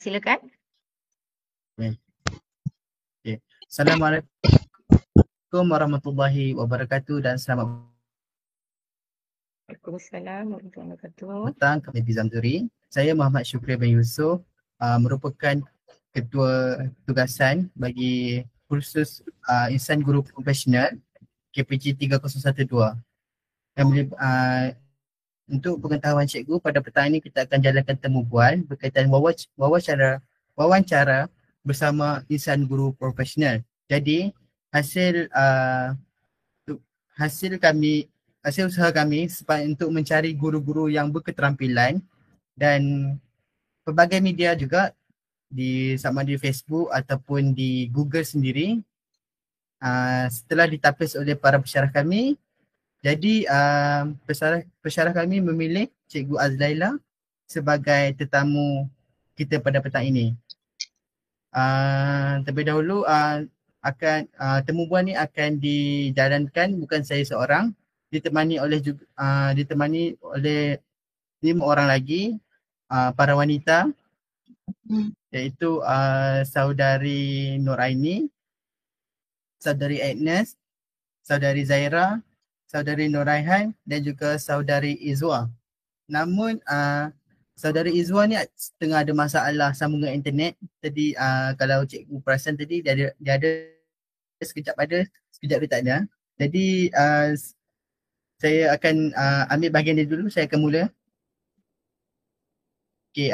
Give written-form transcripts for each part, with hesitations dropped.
Silakan. Okay. Okay. Assalamualaikum warahmatullahi wabarakatuh dan selamat Waalaikumsalam warahmatullahi wabarakatuh. petang kami di Zamzuri. Saya Muhammad Syukri bin Yusof, merupakan Ketua Tugasan bagi kursus Insan Guru Profesional KPG 3012. Untuk pengetahuan cikgu, pada petang ini kita akan jalankan temu bual berkaitan wawancara bersama insan guru profesional. Jadi hasil usaha kami untuk mencari guru-guru yang berketerampilan dan pelbagai media juga sama di Facebook ataupun di Google sendiri. Setelah ditapis oleh para pesyarah kami, jadi pesyarah kami memilih Cikgu Azlaila sebagai tetamu kita pada petang ini. Terlebih dahulu temu bual ni akan dijalankan bukan saya seorang, ditemani oleh 5 orang lagi para wanita, iaitu saudari Nuraini, saudari Agnes, saudari Zaira, saudari Nuraihan dan juga saudari Izwa. Namun saudari Izwa ni tengah ada masalah sambungan internet. Jadi kalau cikgu perasan tadi dia ada sekejap dia tak ada. Jadi saya akan ambil bahagian dia dulu, saya akan mula. Okey,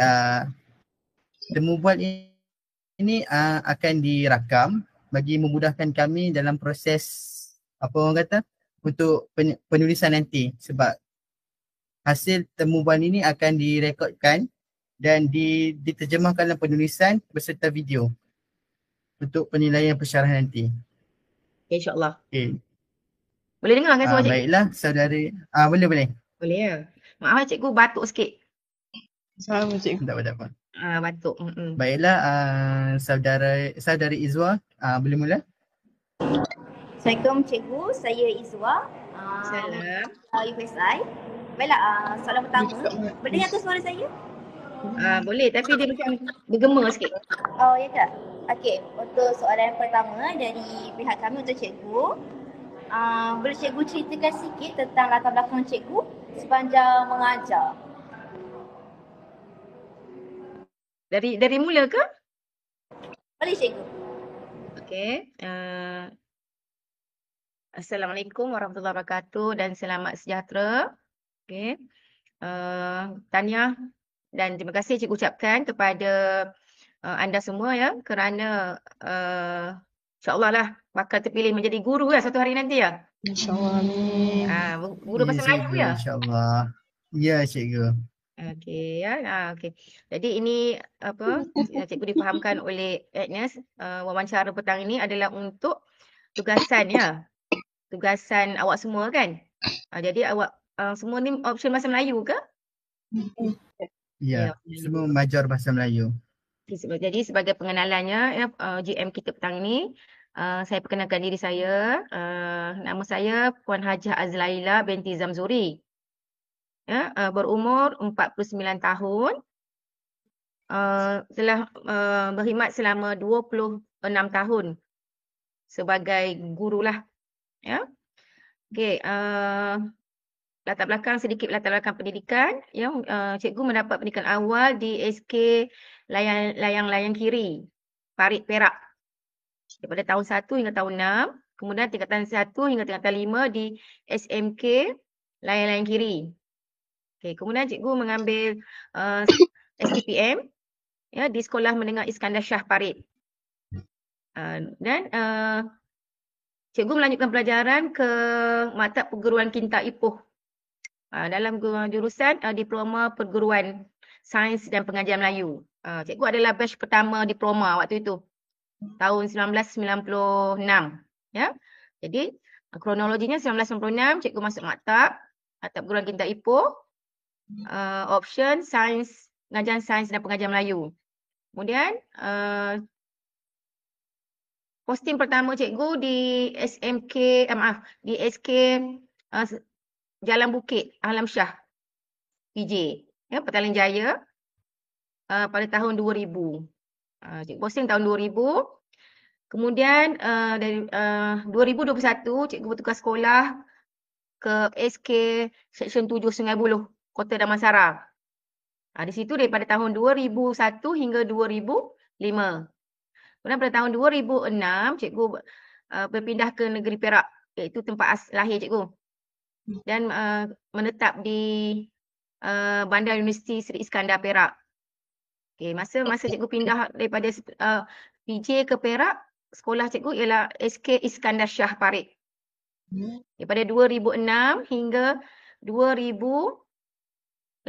temu bual ini akan dirakam bagi memudahkan kami dalam proses untuk penulisan nanti, sebab hasil temu bual ini akan direkodkan dan diterjemahkan dalam penulisan beserta video untuk penilaian pesyarah nanti. InsyaAllah. Okay. Boleh dengar kan suara cikgu? Baiklah saudari, boleh. Boleh ya. Maaf cikgu batuk sikit. Assalamualaikum cikgu. Tak apa. Batuk. Baiklah saudari Izwa, boleh mula? Assalamualaikum cikgu, saya Izwa. Salam. USI. Baiklah, soalan pertama. Boleh dengar tu suara saya? Boleh, tapi dia macam bergema sikit. Oh, ya ke? Okey, untuk soalan pertama dari pihak kami untuk cikgu. Boleh cikgu ceritakan sikit tentang latar belakang cikgu sepanjang mengajar? Dari mula ke? Boleh cikgu. Okey. Assalamualaikum warahmatullahi wabarakatuh dan selamat sejahtera. Okey. Tahniah dan terima kasih cikgu ucapkan kepada anda semua ya, kerana insya-Allah lah bakal terpilih menjadi guru ya satu hari nanti ya. InsyaAllah, amin. Guru bahasa Melayu ya? InsyaAllah. Ya cikgu. Okey ya. Okey. Jadi ini cikgu difahamkan oleh Agnes, wawancara petang ini adalah untuk tugasan ya. Tugasan awak semua kan? Jadi awak semua ni option bahasa Melayu ke? Ya, semua mengajar bahasa Melayu. Jadi sebagai pengenalannya ya, GM kita petang ini, saya perkenalkan diri saya. Nama saya Puan Hajah Azlaila binti Zamzuri. Ya, berumur 49 tahun. Telah berkhidmat selama 26 tahun sebagai guru lah. Ya. Okey, sedikit latar belakang pendidikan. Ya, cikgu mendapat pendidikan awal di SK Layang Kiri, Parit, Perak. Daripada tahun 1 hingga tahun 6. Kemudian tingkatan 1 hingga tingkatan 5 di SMK Layang Kiri. Okay, kemudian cikgu mengambil STPM ya, di Sekolah Menengah Iskandar Shah Parit. Dan cikgu melanjutkan pelajaran ke Maktab Perguruan Kinta Ipoh dalam jurusan Diploma Perguruan Sains dan Pengajian Melayu. Cikgu adalah batch pertama diploma waktu itu, tahun 1996. Ya. Jadi kronologinya 1996 cikgu masuk Maktab Perguruan Kinta Ipoh, option sains, pengajian sains dan pengajian Melayu. Kemudian posting pertama cikgu di SK Jalan Bukit Alam Shah PJ ya, Petaling Jaya. pada tahun 2000. Cikgu posting tahun 2000. Kemudian dari 2021 cikgu bertukar sekolah ke SK Seksyen 7 Sungai Buloh, Kota Damansara. Di situ daripada tahun 2001 hingga 2005. Kemudian pada tahun 2006 cikgu berpindah ke negeri Perak, iaitu tempat lahir cikgu. Dan menetap di Bandar Universiti Seri Iskandar Perak. Okay, masa cikgu pindah daripada PJ ke Perak, sekolah cikgu ialah SK Iskandar Shah Parit. Daripada 2006 hingga 2018.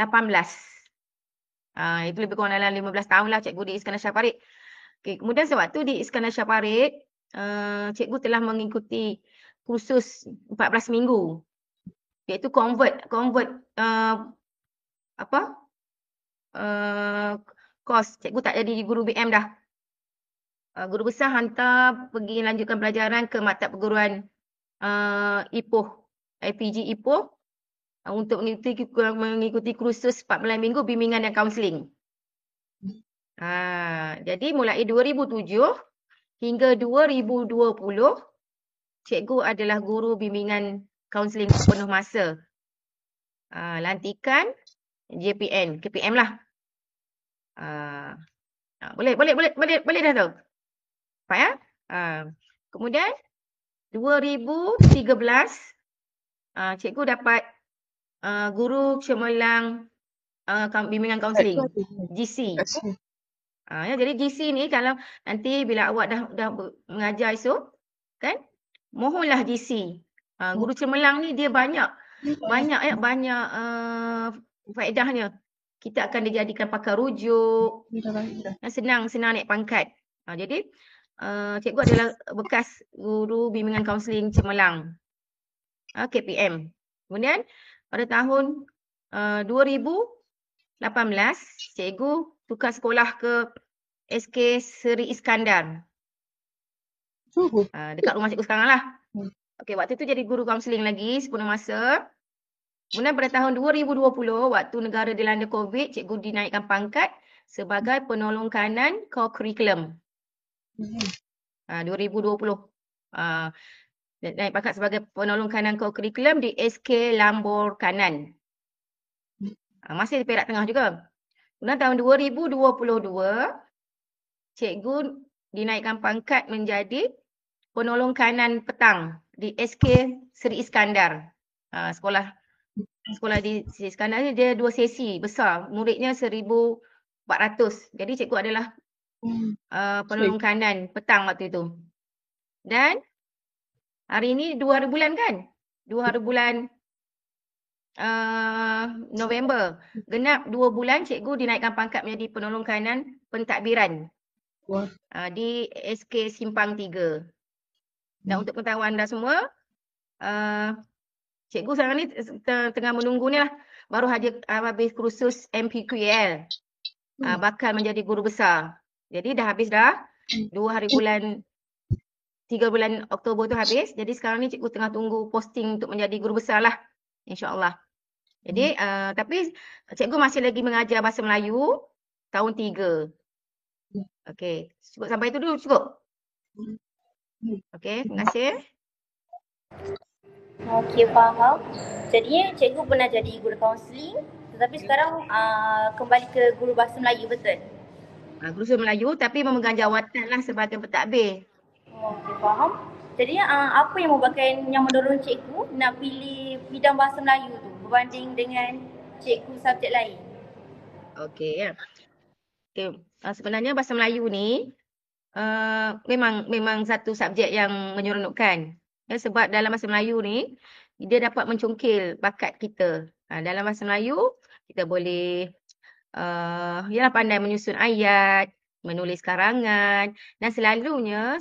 Itu lebih kurang dalam 15 tahun lah cikgu di Iskandar Shah Parit. Okay, kemudian sewaktu di Iskandar Shah Parit, cikgu telah mengikuti kursus 14 minggu. Iaitu convert course. Cikgu tak jadi guru BM dah. Guru besar hantar pergi lanjutkan pelajaran ke maktab perguruan Ipoh, IPG Ipoh untuk mengikuti kursus 14 minggu bimbingan dan kaunseling. Jadi mulai 2007 hingga 2020 cikgu adalah guru bimbingan kaunseling sepenuh masa. Lantikan JPN, KPM lah. Boleh dah tu. Nampak ya? Kemudian 2013 cikgu dapat guru cemerlang bimbingan kaunseling, GC. Jadi GC ni kalau nanti bila awak dah mengajar esok, kan? Mohonlah GC. Guru cemerlang ni dia banyak faedahnya. Kita akan dijadikan pakar rujuk. Senang naik pangkat. Jadi cikgu adalah bekas guru bimbingan kaunseling cemerlang, KPM. Kemudian pada tahun 2018 cikgu tukar sekolah ke SK Seri Iskandar. Dekat rumah cikgu sekarang lah. Okey, waktu tu jadi guru kaunseling lagi sepenuh masa. Kemudian pada tahun 2020, waktu negara dilanda COVID, cikgu dinaikkan pangkat sebagai penolong kanan core curriculum. 2020. Naik pangkat sebagai penolong kanan core curriculum di SK Lambor Kanan. Masih di Perak Tengah juga. Kemudian tahun 2022, cikgu dinaikkan pangkat menjadi penolong kanan petang di SK Seri Iskandar. Sekolah di Seri Iskandar ni dia 2 sesi besar, muridnya 1,400. Jadi cikgu adalah penolong kanan petang waktu itu. Dan hari ni 2 hari bulan kan? 2 hari bulan November. Genap 2 bulan cikgu dinaikkan pangkat menjadi penolong kanan pentadbiran di SK Simpang 3. Dan untuk pengetahuan anda semua, cikgu sekarang ni tengah menunggu ni lah. Baru habis kursus MPQL. Bakal menjadi guru besar. Jadi dah habis dah. 2 hari bulan 3 bulan Oktober tu habis. Jadi sekarang ni cikgu tengah tunggu posting untuk menjadi guru besar lah. InsyaAllah. Jadi tapi cikgu masih lagi mengajar bahasa Melayu tahun 3. Okey. Cukup sampai itu dulu cukup? Okey, terima kasih. Okey, faham. Jadi cikgu pernah jadi guru kaunseling, tetapi sekarang kembali ke guru bahasa Melayu, betul? Guru bahasa Melayu tapi memegang jawatan lah sebagai pentadbir. Okey, faham. Jadi apa yang membuatkan yang mendorong cikgu nak pilih bidang bahasa Melayu tu berbanding dengan cikgu subjek lain? Okey ya. Okey, sebenarnya bahasa Melayu ni memang satu subjek yang menyeronokkan. Ya, sebab dalam bahasa Melayu ni dia dapat mencungkil bakat kita. Dalam bahasa Melayu kita boleh pandai menyusun ayat, menulis karangan, dan selalunya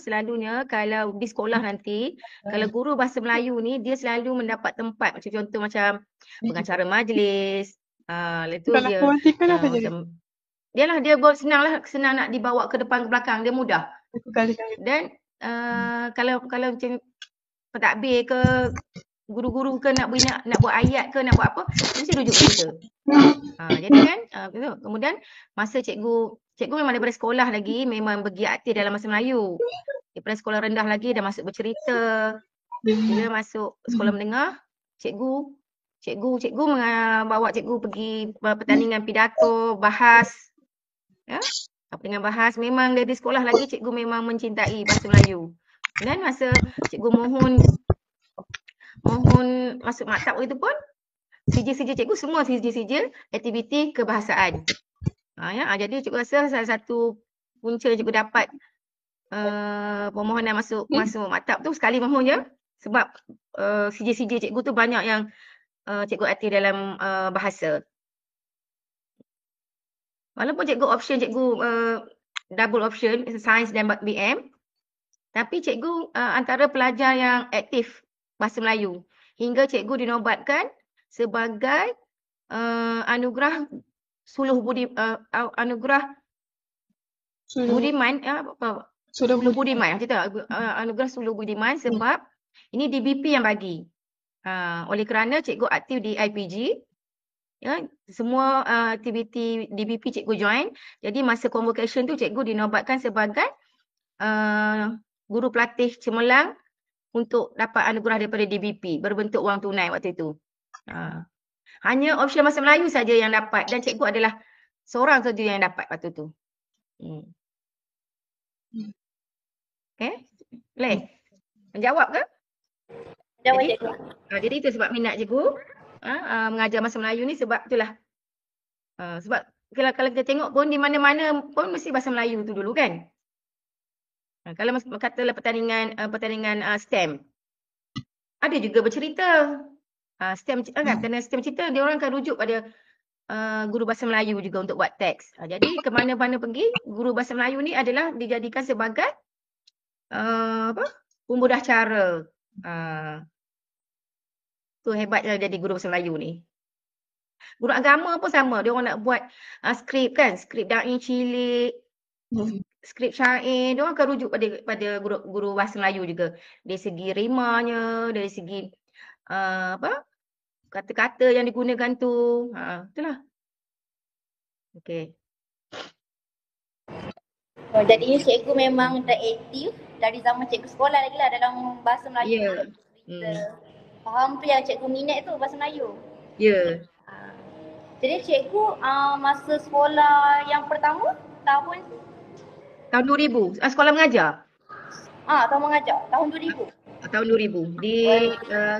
kalau di sekolah nanti kalau guru bahasa Melayu ni dia selalu mendapat tempat, macam contoh macam pengacara majlis, itu dia macam dia senang nak dibawa ke depan ke belakang, dia mudah. Dan kalau macam pentadbir ke guru-guru ke nak buat ayat ke nak buat apa, mesti rujuk cerita. Jadi kan kemudian masa cikgu memang daripada sekolah lagi memang pergi aktif dalam bahasa Melayu. Daripada sekolah rendah lagi dah masuk bercerita. Bila masuk sekolah menengah, cikgu bawa cikgu pergi pertandingan pidato, bahas. Ya. Dengan bahas, memang dari sekolah lagi cikgu memang mencintai bahasa Melayu. Dan masa cikgu mohon masuk maktab itu pun, sijil-sijil cikgu semua sijil-sijil aktiviti kebahasaan. Jadi cikgu rasa salah satu punca cikgu dapat permohonan masuk maktab tu sekali mohon je. Sebab sijil-sijil cikgu tu banyak yang cikgu aktif dalam bahasa. Walaupun cikgu double option, sains dan BM, tapi cikgu antara pelajar yang aktif bahasa Melayu. Hingga cikgu dinobatkan sebagai anugerah Suluh Budiman, Suluh Budiman, anugerah Suluh Budiman sebab ini DBP yang bagi. Oleh kerana cikgu aktif di IPG, ya, semua aktiviti DBP cikgu join. Jadi masa convocation tu cikgu dinobatkan sebagai guru pelatih cemerlang untuk dapat anugerah daripada DBP berbentuk wang tunai waktu itu. Hanya option bahasa Melayu saja yang dapat dan cikgu adalah seorang saja yang dapat waktu tu. Okay? Boleh? Menjawab ke? Jawab cikgu. Jadi itu sebab minat cikgu mengajar bahasa Melayu ni sebab itulah. Sebab kalau kita tengok pun di mana-mana pun mesti bahasa Melayu tu dulu kan. Kalau katalah pertandingan STEM, ada juga bercerita. STEM kan, kerana STEM cerita dia orang akan rujuk pada guru bahasa Melayu juga untuk buat teks. Jadi ke mana-mana pergi, guru bahasa Melayu ni adalah dijadikan sebagai pembudah cara. Tu hebatnya jadi guru bahasa Melayu ni. Guru agama pun sama, dia orang nak buat skrip kan, skrip da'i cilik, skrip syair, dia orang akan rujuk pada guru bahasa Melayu juga. Dari segi rimanya, dari segi kata-kata yang digunakan tu. Itulah. Okey. Jadi cikgu memang dah aktif dari zaman cikgu sekolah lagi lah dalam bahasa Melayu. Ya. Faham tu yang cikgu minat tu bahasa Melayu. Ya. Jadi cikgu masa sekolah yang pertama tahun 2000, sekolah mengajar. tahun mengajar tahun 2000. Tahun 2000 di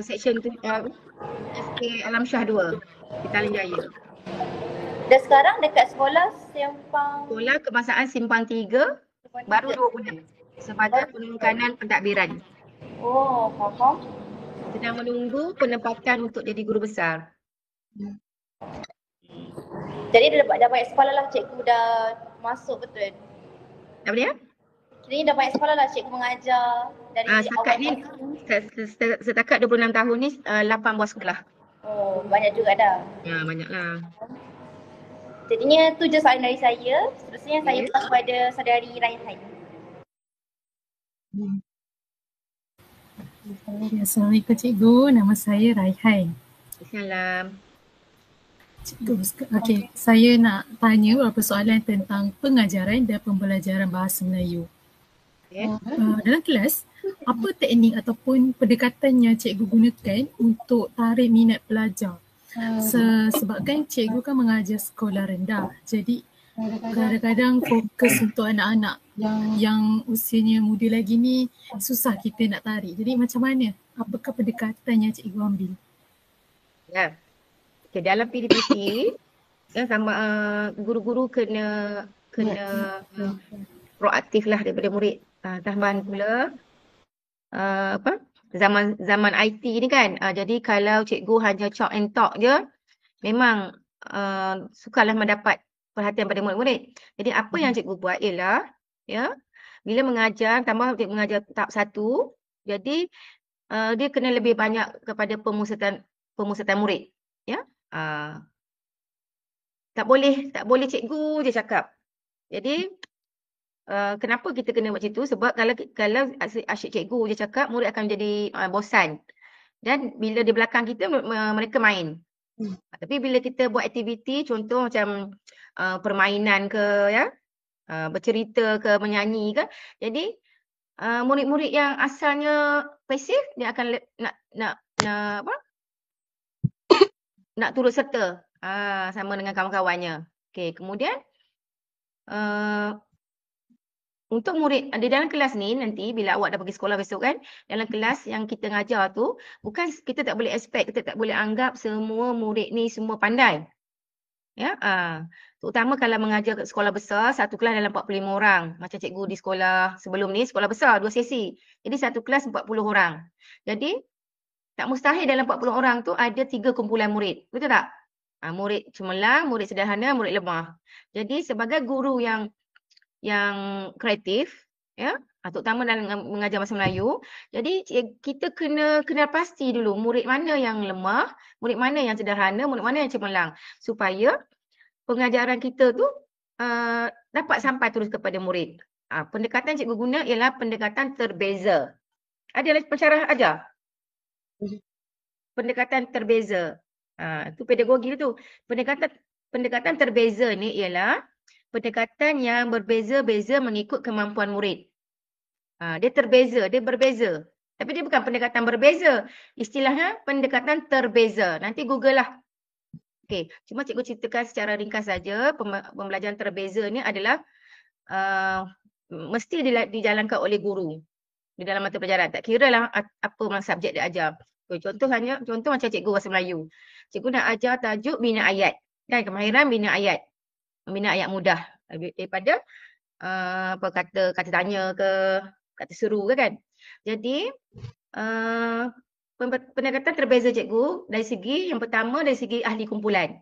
section SK Alam Syah 2 di Taling Jaya. Dan sekarang dekat sekolah Sekolah Kebangsaan Simpang 3 baru 2 bulan sebagai penekanan pentadbiran. Oh, faham. Sedang menunggu penempatan untuk jadi guru besar. Jadi dah banyak sekolah lah cikgu dah masuk betul. Apa dia? Jadi dah banyak sekolah lah cikgu mengajar dari setakat ni setakat 26 tahun ni 8 buah sekolah. Oh, banyak juga dah. Ya, banyaklah. Jadinya tu je soalan dari saya. Seterusnya saya pula kepada saudari Raihan. Assalamualaikum cikgu, nama saya Raihan. Assalamualaikum. Cikgu, okey, saya nak tanya beberapa soalan tentang pengajaran dan pembelajaran bahasa Melayu. Okay. Dalam kelas, apa teknik ataupun pendekatan yang cikgu gunakan untuk tarik minat pelajar? Sebabkan cikgu kan mengajar sekolah rendah, jadi kadang-kadang fokus untuk anak-anak yang usianya muda lagi ni susah kita nak tarik. Jadi macam mana? Apakah pendekatan yang cikgu ambil? Ya. Okay, dalam PDPT sama guru-guru kena proaktif lah daripada murid. Tambahan pula zaman IT ni kan. Jadi kalau cikgu hanya chalk and talk je, memang sukarlah mendapat perhatian pada murid-murid. Jadi apa yang cikgu buat ialah bila mengajar, tambah cikgu mengajar tahap 1, jadi dia kena lebih banyak kepada pemusatan murid. Ya. Tak boleh cikgu je cakap. Jadi kenapa kita kena buat macam tu? Sebab kalau asyik cikgu je cakap, murid akan jadi bosan. Dan bila di belakang kita mereka main. Tapi bila kita buat aktiviti contoh macam permainan ke ya, bercerita ke, menyanyi ke, jadi murid-murid yang asalnya pasif dia akan nak turut serta sama dengan kawan-kawannya. Okey, kemudian untuk murid di dalam kelas ni nanti bila awak dah pergi sekolah besok kan, dalam kelas yang kita ngajar tu bukan kita tak boleh expect, kita tak boleh anggap semua murid ni semua pandai. Ya, terutama kalau mengajar kat sekolah besar, satu kelas dalam 45 orang. Macam cikgu di sekolah sebelum ni, sekolah besar 2 sesi. Jadi satu kelas 40 orang. Jadi tak mustahil dalam 40 orang tu ada 3 kumpulan murid. Betul tak? Murid cemerlang, murid sederhana, murid lemah. Jadi sebagai guru yang kreatif, ya, terutama dalam mengajar bahasa Melayu, jadi kita kena pasti dulu murid mana yang lemah, murid mana yang sederhana, murid mana yang cemerlang, supaya pengajaran kita tu dapat sampai terus kepada murid. Pendekatan cikgu guna ialah pendekatan terbeza. Ada pensyarah ajar? Pendekatan terbeza. Itu pedagogi tu. Pendekatan terbeza ni ialah pendekatan yang berbeza-beza mengikut kemampuan murid. Dia terbeza, dia berbeza. Tapi dia bukan pendekatan berbeza. Istilahnya pendekatan terbeza. Nanti Google lah. Okey, cuma cikgu ceritakan secara ringkas saja. Pembelajaran terbeza ni adalah mesti dijalankan oleh guru di dalam mata pelajaran. Tak kira lah apa subjek dia ajar. Contoh macam cikgu bahasa Melayu. Cikgu nak ajar tajuk bina ayat. Kan, kemahiran bina ayat. Bina ayat mudah. Daripada kata tanya ke, kata seru ke kan. Jadi pendekatan terbeza cikgu dari segi yang pertama dari segi ahli kumpulan.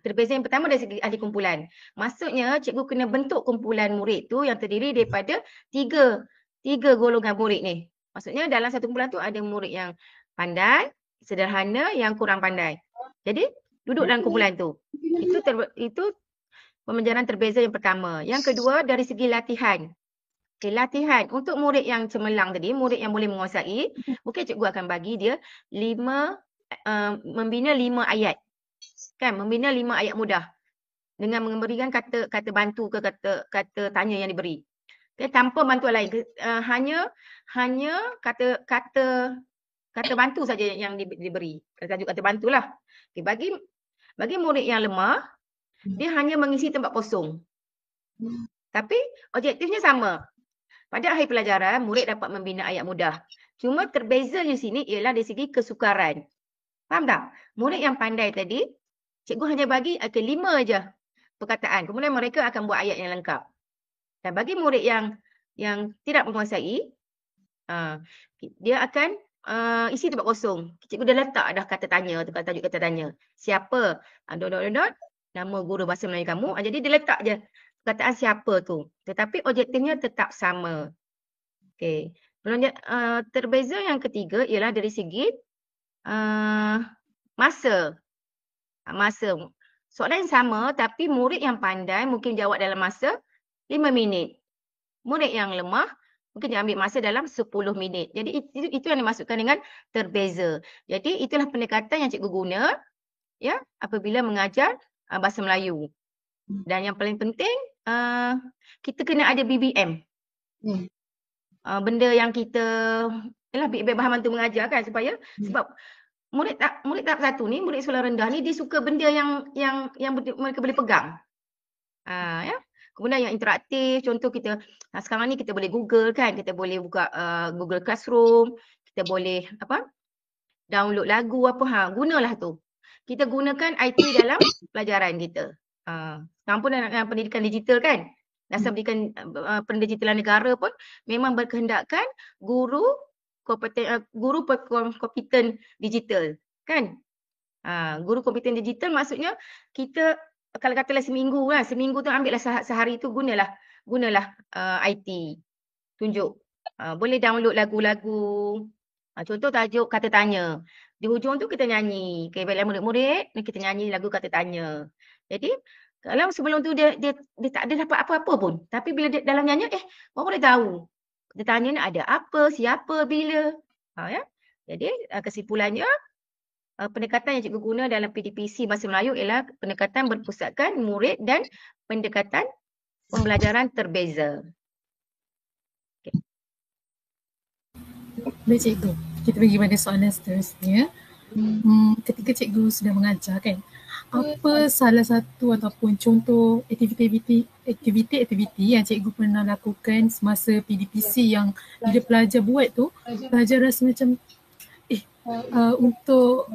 Terbeza yang pertama dari segi ahli kumpulan. Maksudnya cikgu kena bentuk kumpulan murid tu yang terdiri daripada tiga golongan murid ni. Maksudnya dalam satu kumpulan tu ada murid yang pandai, sederhana, yang kurang pandai. Jadi duduk dalam kumpulan tu. Itu pembelajaran terbeza yang pertama. Yang kedua dari segi latihan. Okay, latihan untuk murid yang cemerlang tadi, murid yang boleh menguasai, mungkin cikgu akan bagi dia membina 5 ayat. Kan, membina 5 ayat mudah. Dengan memberikan kata bantu ke kata tanya yang diberi. Okay, tanpa bantuan lain. Hanya kata bantu saja yang diberi. Tajuk kata bantulah. Okay, bagi murid yang lemah, dia hanya mengisi tempat kosong. Tapi objektifnya sama. Pada akhir pelajaran, murid dapat membina ayat mudah. Cuma terbeza di sini ialah dari segi kesukaran. Faham tak? Murid yang pandai tadi, cikgu hanya bagi 5 aja perkataan. Kemudian mereka akan buat ayat yang lengkap. Dan bagi murid yang tidak menguasai, dia akan isi tempat kosong. Cikgu dah letak dah kata tanya, tajuk kata tanya. Siapa? Nama guru bahasa Melayu kamu. Jadi dia letak je perkataan siapa tu. Tetapi objektifnya tetap sama. Okey. Terbeza yang ketiga ialah dari segi masa. Soalan yang sama tapi murid yang pandai mungkin jawab dalam masa 5 minit. Murid yang lemah mungkin dia ambil masa dalam 10 minit. Jadi itu yang dimaksudkan dengan terbeza. Jadi itulah pendekatan yang cikgu guna ya apabila mengajar bahasa Melayu. Dan yang paling penting kita kena ada BBM. Benda yang kita BBM bahan bantu mengajar kan supaya sebab murid tahap 1 ni, murid sekolah rendah ni dia suka benda yang mereka boleh pegang. Ya. Kemudian yang interaktif, contoh kita sekarang ni kita boleh Google kan, kita boleh buka Google Classroom, kita boleh download lagu gunalah tu. Kita gunakan IT dalam pelajaran kita. Sekarang pun dalam pendidikan digital kan, dasar pendidikan pendigitalan negara pun memang berkehendakkan guru kompeten digital kan. Guru kompeten digital maksudnya kita kalau katalah seminggu tu ambillah sehari tu gunalah IT. Tunjuk. Boleh download lagu-lagu. Contoh tajuk kata tanya. Di hujung tu kita nyanyi. Okay, baiklah murid-murid, kita nyanyi lagu kata tanya. Jadi kalau sebelum tu dia tak ada dapat apa-apa pun. Tapi bila dia dalam nyanyi, orang boleh tahu. Kata tanya ni ada apa, siapa, bila. Ya. Jadi kesimpulannya pendekatan yang cikgu guna dalam PDPC Bahasa Melayu ialah pendekatan berpusatkan murid dan pendekatan pembelajaran terbeza. Baik cikgu, kita pergi pada soalan seterusnya. Ketika cikgu sudah mengajar kan, apa salah satu ataupun contoh aktiviti yang cikgu pernah lakukan semasa PDPC yang bila pelajar buat tu, pelajar rasa macam untuk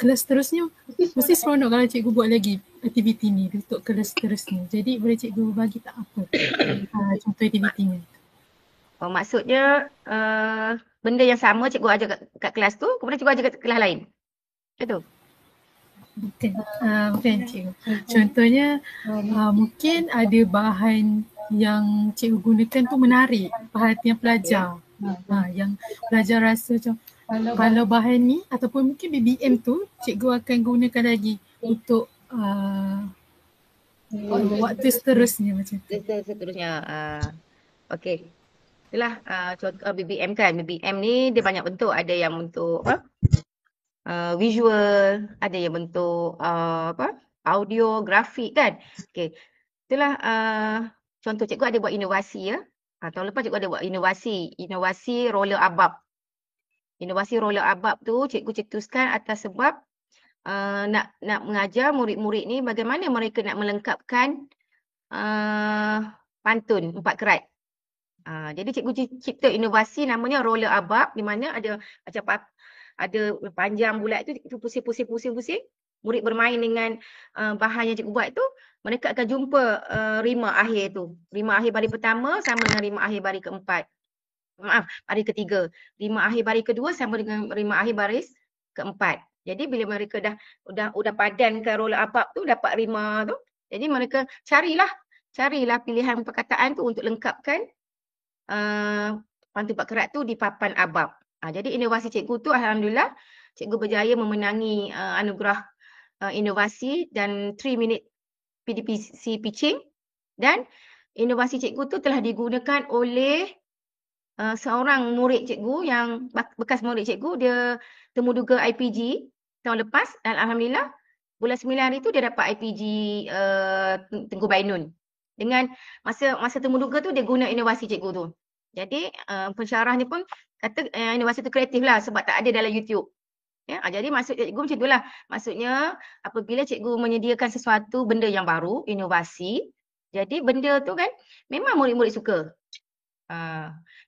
kelas seterusnya mesti seronok kalau cikgu buat lagi aktiviti ni untuk kelas seterusnya. Jadi boleh cikgu bagi tak apa contoh aktivitinya? Oh, maksudnya benda yang sama cikgu ajar kat kelas tu, kemudian cikgu ajar kat kelas lain. Betul? Bukan cikgu. Contohnya mungkin ada bahan yang cikgu gunakan tu menarik perhatian pelajar. Yang pelajar rasa macam kalau bahan ni ataupun mungkin BBM tu cikgu akan gunakan lagi untuk waktu seterusnya macam tu. Seterusnya. Okey. Itulah contoh BBM kan. BBM ni dia banyak bentuk. Ada yang bentuk visual, ada yang bentuk audio, grafik kan. Okey. Itulah contoh cikgu ada buat inovasi ya. Tahun lepas cikgu ada buat inovasi roller abab. Inovasi roller abab tu cikgu cetuskan atas sebab nak mengajar murid-murid ni bagaimana mereka nak melengkapkan pantun 4 kerat. Jadi cikgu cipta inovasi namanya roller abab di mana ada macam ada panjang bulat tu pusing. Murid bermain dengan bahan yang cikgu buat tu, mereka akan jumpa rima akhir tu. Rima akhir baris pertama sama dengan rima akhir baris keempat. Baris ketiga. Rima akhir baris kedua sama dengan rima akhir baris keempat. Jadi bila mereka dah padankan roller abab tu, dapat rima tu, jadi mereka carilah pilihan perkataan tu untuk lengkapkan pantun 4 kerat tu di papan abab. Jadi inovasi cikgu tu alhamdulillah cikgu berjaya memenangi anugerah inovasi dan 3 minute PDPC pitching, dan inovasi cikgu tu telah digunakan oleh seorang murid cikgu yang bekas murid cikgu, dia temuduga IPG tahun lepas dan alhamdulillah bulan 9 hari tu dia dapat IPG Tengku Bainun. Dengan masa temuduga tu dia guna inovasi cikgu tu. Jadi pensyarahnya pun kata inovasi tu kreatif lah sebab tak ada dalam YouTube. Ya, jadi maksud cikgu macam itulah. Maksudnya apabila cikgu menyediakan sesuatu benda yang baru, inovasi, jadi benda tu kan memang murid-murid suka.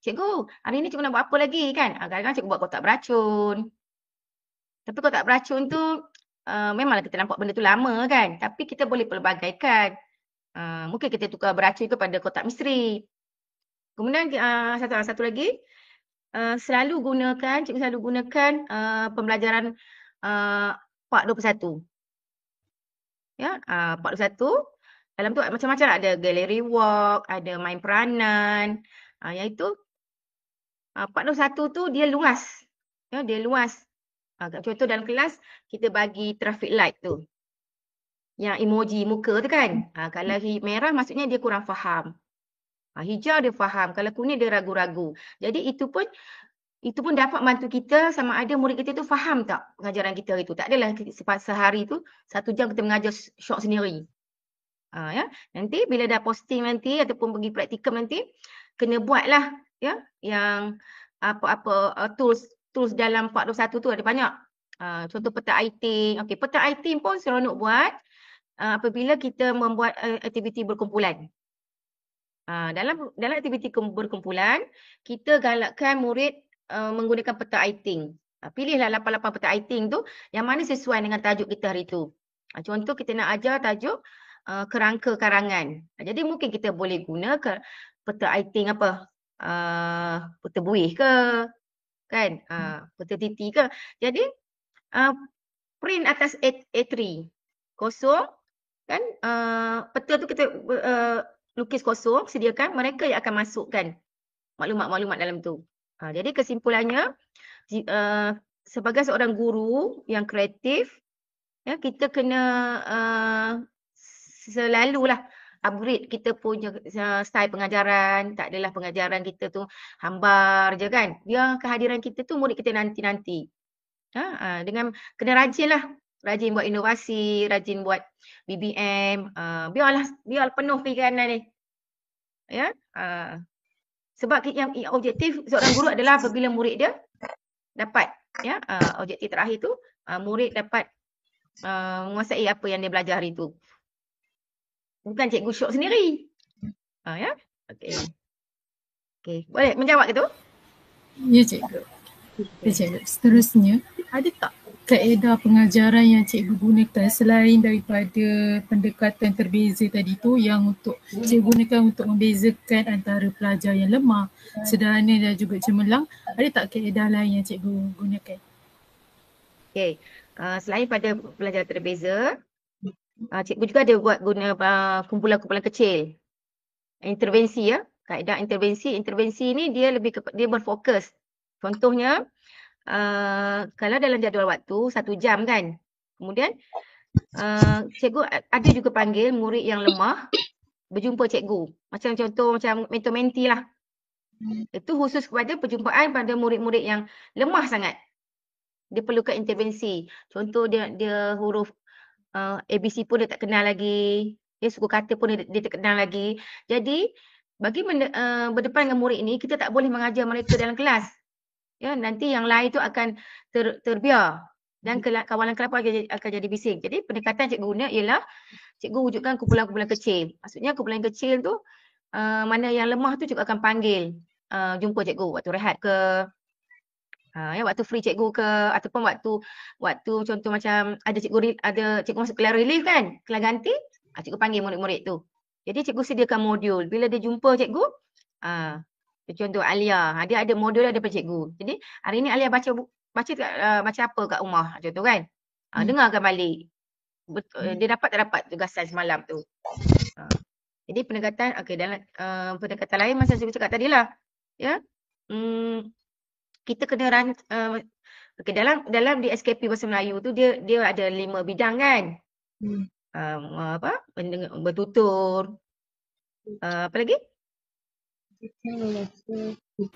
Cikgu, hari ni cikgu nak buat apa lagi kan? Kadang-kadang cikgu buat kotak beracun. Tapi kotak beracun tu memanglah kita nampak benda tu lama kan? Tapi kita boleh pelbagaikan. Mungkin kita tukar beracun kepada kotak misteri. Kemudian satu lagi, cikgu selalu gunakan pembelajaran Part 21. Ya, Part 21 dalam tu macam-macam ada gallery walk, ada main peranan. Iaitu Part 21 tu dia luas. Ya, dia luas. Contoh dalam kelas kita bagi traffic light tu. Yang emoji muka tu kan. Kalau merah maksudnya dia kurang faham. Hijau dia faham, kalau kuning dia ragu-ragu. Jadi itu pun dapat bantu kita sama ada murid kita tu faham tak pengajaran kita itu. Tak adalah sehari tu 1 jam kita mengajar syok sendiri. Ya, nanti bila dah posting nanti ataupun pergi praktikum nanti kena buatlah ya yang apa tools dalam Part 21 tu ada banyak. Contoh peta iting. Okey, peta iting pun seronok buat apabila kita membuat aktiviti berkumpulan. Dalam aktiviti berkumpulan, kita galakkan murid menggunakan peta iting. Pilihlah 8 peta iting tu yang mana sesuai dengan tajuk kita hari tu. Contoh kita nak ajar tajuk kerangka karangan. Jadi mungkin kita boleh guna peta iting apa? Peta buih ke? Kan? Peta titi ke? Jadi print atas A3 kosong kan? Peta tu kita lukis kosong, sediakan, mereka yang akan masukkan maklumat-maklumat dalam tu. Jadi kesimpulannya, sebagai seorang guru yang kreatif, ya, kita kena selalulah upgrade kita punya style pengajaran. Tak adalah pengajaran kita tu hambar je kan. Biar kehadiran kita tu murid kita nanti-nanti. Dengan kena rajin lah. Rajin buat inovasi, rajin buat BBM. Biar penuh keinginan ni. Ya. Sebab yang objektif seorang guru adalah apabila murid dia dapat, ya, objektif terakhir tu murid dapat menguasai apa yang dia belajar hari tu. Bukan cikgu syok sendiri. Ya. Okey. Boleh menjawab ke tu? Ya cikgu. Ya cikgu. Seterusnya, ada tak kaedah pengajaran yang cikgu gunakan selain daripada pendekatan terbeza tadi tu yang untuk cikgu gunakan untuk membezakan antara pelajar yang lemah, sederhana dan juga cemerlang? Ada tak kaedah lain yang cikgu gunakan? Okey. Selain pada pelajar terbeza, cikgu juga ada buat guna kumpulan-kumpulan kecil. Intervensi, ya. Kaedah intervensi. Intervensi ni dia dia berfokus. Contohnya, kalau dalam jadual waktu 1 jam kan. Kemudian cikgu ada juga panggil murid yang lemah berjumpa cikgu. Macam contoh macam mentor-mentee lah. Itu khusus kepada perjumpaan pada murid-murid yang lemah sangat. Dia perlukan intervensi. Contoh dia huruf ABC pun dia tak kenal lagi. Dia suku kata pun dia tak kenal lagi. Jadi bagi berdepan dengan murid ini, kita tak boleh mengajar mereka dalam kelas. Ya, nanti yang lain tu akan terbiar dan kawalan kelapa akan jadi bising. Jadi pendekatan cikgu guna ialah cikgu wujudkan kumpulan-kumpulan kecil. Maksudnya kumpulan kecil tu mana yang lemah tu cikgu akan panggil jumpa cikgu waktu rehat ke, ya, waktu free cikgu ke, ataupun waktu contoh macam ada cikgu masuk kelas relief kan, kelas ganti, cikgu panggil murid-murid tu. Jadi cikgu sediakan modul. Bila dia jumpa cikgu, contoh Alia, dia ada modul daripada cikgu. Jadi hari ni Alia baca apa kat rumah, contoh kan. Dengarkan balik. Dia dapat tak dapat tugasan semalam tu. Jadi pendekatan, dalam pendekatan lain macam saya cakap tadi lah. Ya. Kita kena dalam di SKP Bahasa Melayu tu dia ada 5 bidang kan. Bertutur. Apa lagi?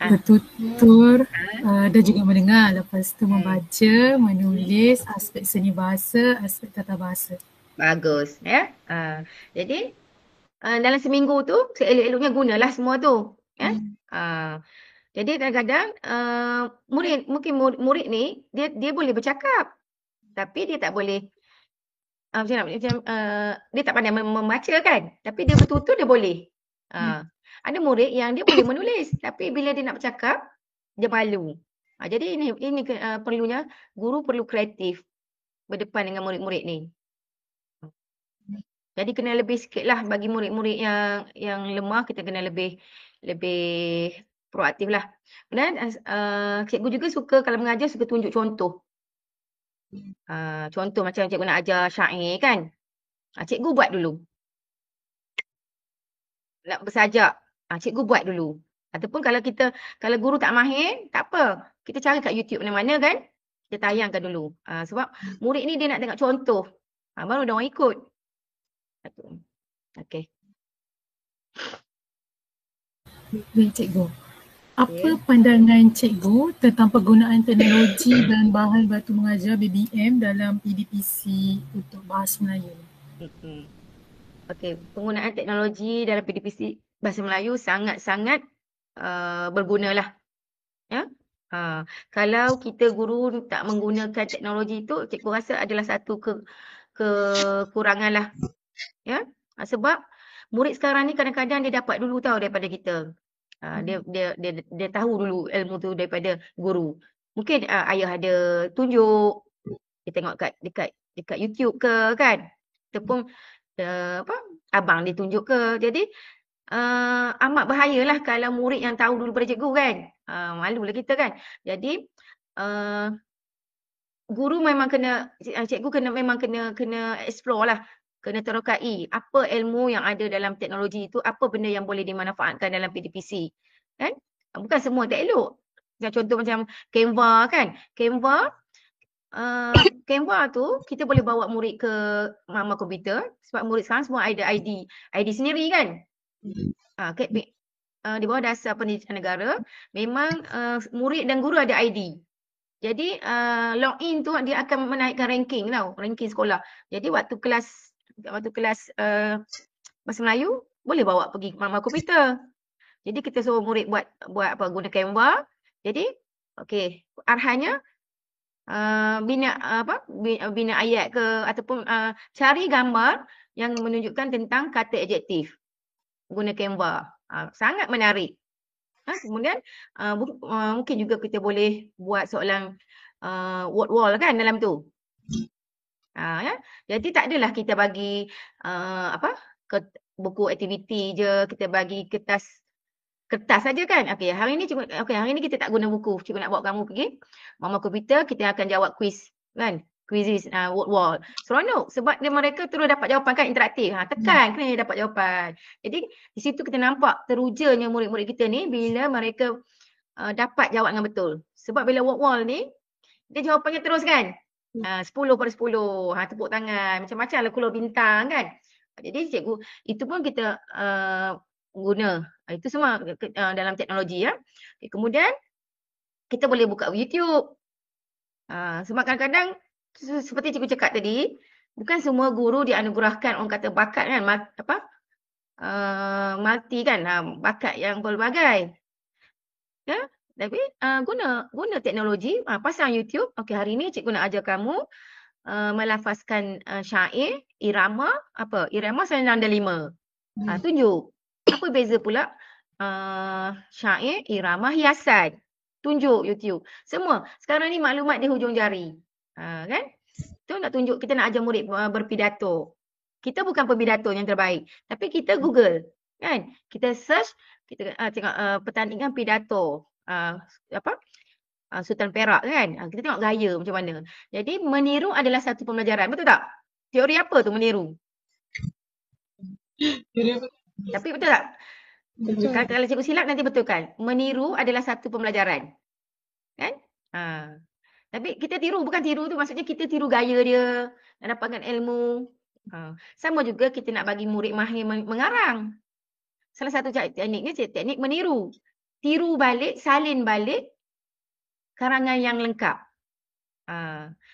Bertutur dan juga mendengar. Lepas tu membaca, menulis, aspek seni bahasa, aspek tata bahasa. Bagus, ya. Jadi dalam seminggu tu seelok-eloknya gunalah semua tu, ya. Jadi kadang-kadang murid ni dia boleh bercakap, tapi dia tak boleh dia tak pandai membaca kan, tapi dia bertutur dia boleh. Ada murid yang dia boleh menulis, tapi bila dia nak bercakap dia malu. Jadi ini perlunya guru perlu kreatif berdepan dengan murid-murid ni. Jadi kena lebih sikitlah bagi murid-murid yang lemah, kita kena lebih proaktif lah. Dan cikgu juga suka kalau mengajar suka tunjuk contoh. Contoh macam cikgu nak ajar syair kan. Cikgu buat dulu. Nak bersajak, cikgu buat dulu. Ataupun kalau guru tak mahir, tak apa. Kita cari kat YouTube mana-mana kan. Kita tayangkan dulu. Sebab murid ni dia nak tengok contoh. Baru dia orang ikut. Okey. Baik cikgu. Apa pandangan cikgu tentang penggunaan teknologi dan bahan batu mengajar BBM dalam PDPC untuk Bahasa Melayu? Okey, penggunaan teknologi dalam PDPC Bahasa Melayu sangat-sangat bergunalah. Ya. Kalau kita guru tak menggunakan teknologi itu, cikgu rasa adalah satu kekurangan lah. Ya. Sebab murid sekarang ni kadang-kadang dia dapat dulu tahu daripada kita. Dia tahu dulu ilmu tu daripada guru. Mungkin ayah ada tunjuk, dia tengok dekat YouTube ke kan. Ataupun abang dia tunjuk ke. Jadi amat bahayalah kalau murid yang tahu dulu daripada cikgu kan. Malulah kita kan. Jadi guru memang cikgu memang kena explore lah. Kena terokai apa ilmu yang ada dalam teknologi itu, apa benda yang boleh dimanfaatkan dalam PDPC. Kan? Bukan semua tak elok. Contoh macam Canva kan. Canva Canva tu kita boleh bawa murid ke mama komputer sebab murid sekarang semua ada ID sendiri kan. Di bawah Dasar Pendidikan Negara memang murid dan guru ada ID. Jadi login tu dia akan menaikkan ranking sekolah. Jadi waktu kelas bahasa Melayu boleh bawa pergi ke mama komputer. Jadi kita suruh murid buat guna Canva. Jadi okey, arahannya bina ayat ke ataupun cari gambar yang menunjukkan tentang kata adjektif guna Canva. Sangat menarik. Kemudian mungkin juga kita boleh buat soalan word wall kan dalam tu. Ya. Jadi tak adalah kita bagi buku aktiviti je, kita bagi kertas saja kan. Okey, hari ni kita tak guna buku. Cikgu nak bawa kamu pergi mama komputer, kita akan jawab quiz kan. Quizzes word wall. Seronok sebab mereka terus dapat jawapan kan, interaktif. Tekan kena dapat jawapan. Jadi di situ kita nampak terujanya murid-murid kita ni bila mereka dapat jawab dengan betul. Sebab bila word wall ni dia jawapannya terus kan. 10 pada 10. Tepuk tangan. Macam-macam lah keluar bintang kan. Jadi cikgu itu pun kita guna. Itu semua dalam teknologi ya. Kemudian kita boleh buka YouTube. Sebab kadang-kadang seperti cikgu cakap tadi, bukan semua guru dianugerahkan orang kata bakat kan, multi kan, bakat yang pelbagai. Ya, tapi guna teknologi, pasang YouTube. Okey, hari ni cikgu nak ajar kamu melafazkan syair, irama senang dan 5. Tunjuk. Apa beza pula syair, irama, hiasan. Tunjuk YouTube. Semua. Sekarang ni maklumat di hujung jari. Kan? Tu nak tunjuk, kita nak ajar murid berpidato. Kita bukan pempidato yang terbaik. Tapi kita Google. Kan? Kita search, kita tengok pertandingan pidato. Sultan Perak kan? Kita tengok gaya macam mana. Jadi meniru adalah satu pembelajaran. Betul tak? Teori apa tu meniru? Tapi betul tak? Betul. Kalau cikgu silap nanti betulkan. Meniru adalah satu pembelajaran. Kan? Tapi kita tiru, bukan tiru tu maksudnya kita tiru gaya dia, nak dapatkan ilmu. Sama juga kita nak bagi murid mahir mengarang. Salah satu tekniknya teknik meniru. Tiru balik, salin balik karangan yang lengkap.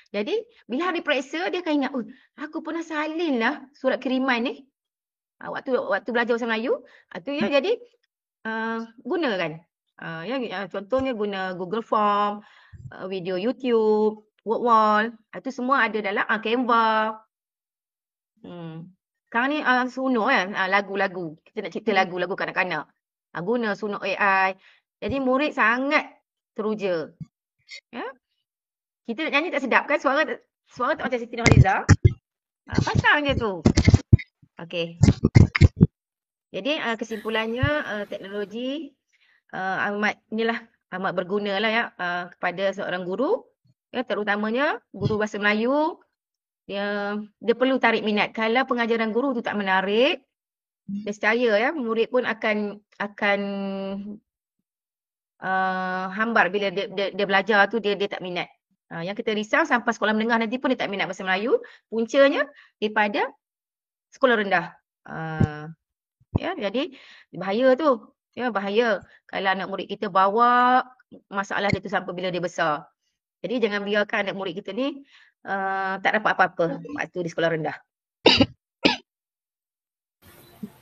Jadi bila hari periksa dia akan ingat, aku pernah salin lah surat kiriman ni. Waktu belajar bahasa Melayu, tu ya, jadi gunakan. Contohnya guna Google Form, video YouTube, word wall, itu semua ada dalam Canva. Sekarang ni Suno kan, lagu-lagu. Kita nak cipta lagu-lagu kanak-kanak. Guna Suno AI. Jadi murid sangat teruja. Ya? Kita nak nyanyi tak sedap kan, suara tak macam Siti Nurhaliza. Pasang je tu. Okey. Jadi kesimpulannya teknologi amat berguna lah ya kepada seorang guru, ya, terutamanya guru bahasa Melayu. Dia perlu tarik minat. Kalau pengajaran guru tu tak menarik, nescaya ya murid pun akan hambar bila dia belajar tu, dia tak minat. Yang kita risau sampai sekolah menengah nanti pun dia tak minat bahasa Melayu, puncanya daripada sekolah rendah. Ya, jadi bahaya tu. Ya, bahaya kalau anak murid kita bawa masalah dia tu sampai bila dia besar. Jadi jangan biarkan anak murid kita ni tak dapat apa-apa waktu di sekolah rendah.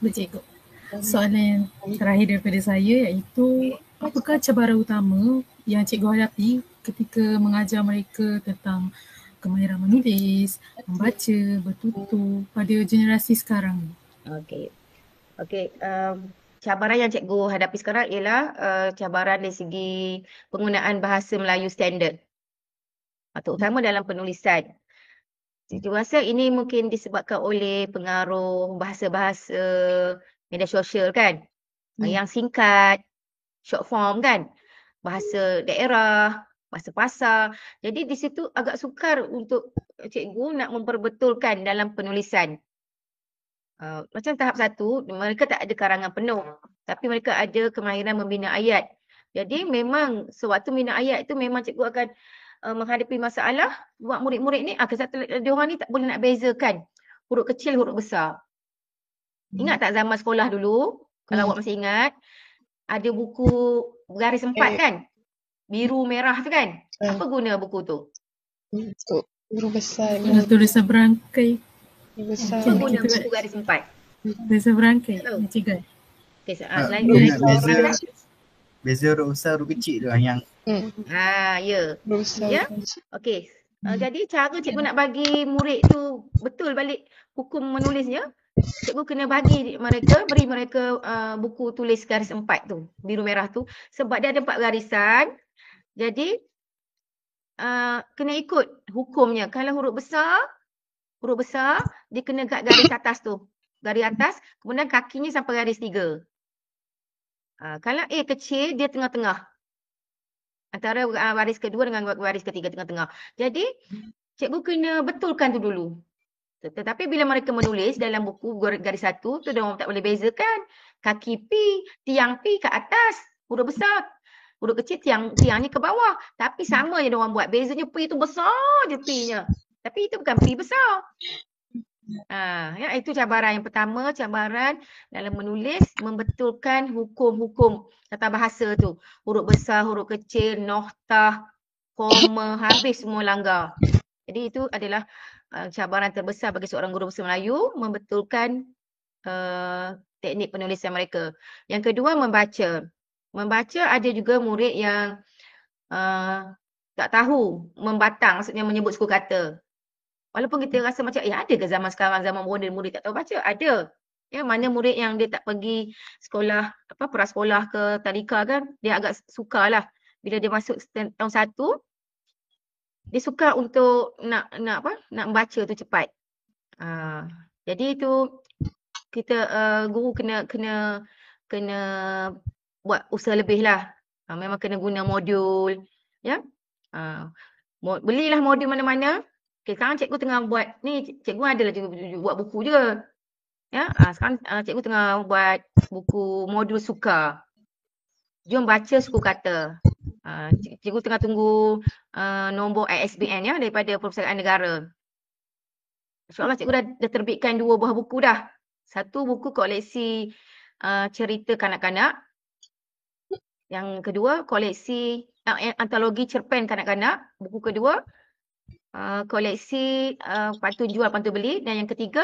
Cikgu. Soalan yang terakhir daripada saya iaitu, apakah cabaran utama yang cikgu hadapi ketika mengajar mereka tentang kemahiran menulis, membaca, bertutur pada generasi sekarang ni? Okey. Cabaran yang cikgu hadapi sekarang ialah cabaran dari segi penggunaan bahasa Melayu standard. Terutama dalam penulisan. Cikgu rasa ini mungkin disebabkan oleh pengaruh bahasa-bahasa media sosial kan. Yang singkat, short form kan. Bahasa daerah, bahasa pasar. Jadi di situ agak sukar untuk cikgu nak memperbetulkan dalam penulisan. Macam tahap 1, mereka tak ada karangan penuh. Tapi mereka ada kemahiran membina ayat. Jadi memang sewaktu membina ayat itu memang cikgu akan menghadapi masalah, buat murid-murid ni, dia orang ni tak boleh nak bezakan huruf kecil, huruf besar. Ingat tak zaman sekolah dulu, kalau awak masih ingat, ada buku garis 4 kan? Biru merah tu kan? Apa guna buku tu? Untuk huruf besar. Tulisan berangkai. Huruf besar. Apa guna buku garis 4? Tulisan berangkai. Tak tahu. Cikgu. Okay, Nak beza huruf besar, huruf kecil tu yang ya. Huruf besar. Ya? Okey. Jadi cara cikgu nak bagi murid tu betul balik hukum menulisnya, cikgu kena beri mereka buku tulis garis 4 tu, biru merah tu, sebab dia ada 4 garisan. Jadi kena ikut hukumnya. Kalau huruf besar dia kena kat garis atas tu. Garis atas, kemudian kakinya sampai garis 3. Kalau A kecil, dia tengah-tengah. Antara baris kedua dengan baris ketiga, tengah-tengah. Jadi, cikgu kena betulkan tu dulu. Tetapi bila mereka menulis dalam buku garis 1, tu dia orang tak boleh bezakan. Kaki P, tiang P ke atas, huruf besar. Huruf kecil, tiangnya ke bawah. Tapi sama je dia orang buat. Bezanya P tu besar je P-nya. Tapi itu bukan P besar. Ya, itu cabaran yang pertama, cabaran dalam menulis, membetulkan hukum-hukum tata bahasa tu. Huruf besar, huruf kecil, noktah, koma, habis semua langgar. Jadi itu adalah cabaran terbesar bagi seorang guru bahasa Melayu, membetulkan teknik penulisan mereka. Yang kedua, membaca. Membaca ada juga murid yang tak tahu membatang, maksudnya menyebut suku kata. Walaupun kita rasa macam, ada ke zaman sekarang, zaman moden murid tak tahu baca? Ada. Ya, mana murid yang dia tak pergi sekolah, prasekolah ke tadika kan, dia agak sukar lah. Bila dia masuk tahun 1, dia suka untuk nak membaca tu cepat. Jadi itu kita guru kena buat usaha lebih lah. Memang kena guna modul. Ya. Belilah modul mana-mana. Okay, sekarang cikgu tengah buat, ni cikgu adalah buat buku je. Ya, sekarang cikgu tengah buat buku modul suka. Jom baca suku kata. Cikgu tengah tunggu nombor ISBN ya daripada Perpustakaan Negara. InsyaAllah cikgu dah terbitkan 2 buah buku dah. Satu buku koleksi cerita kanak-kanak. Yang kedua koleksi antologi cerpen kanak-kanak. Buku kedua koleksi pantun jual pantun beli, dan yang ketiga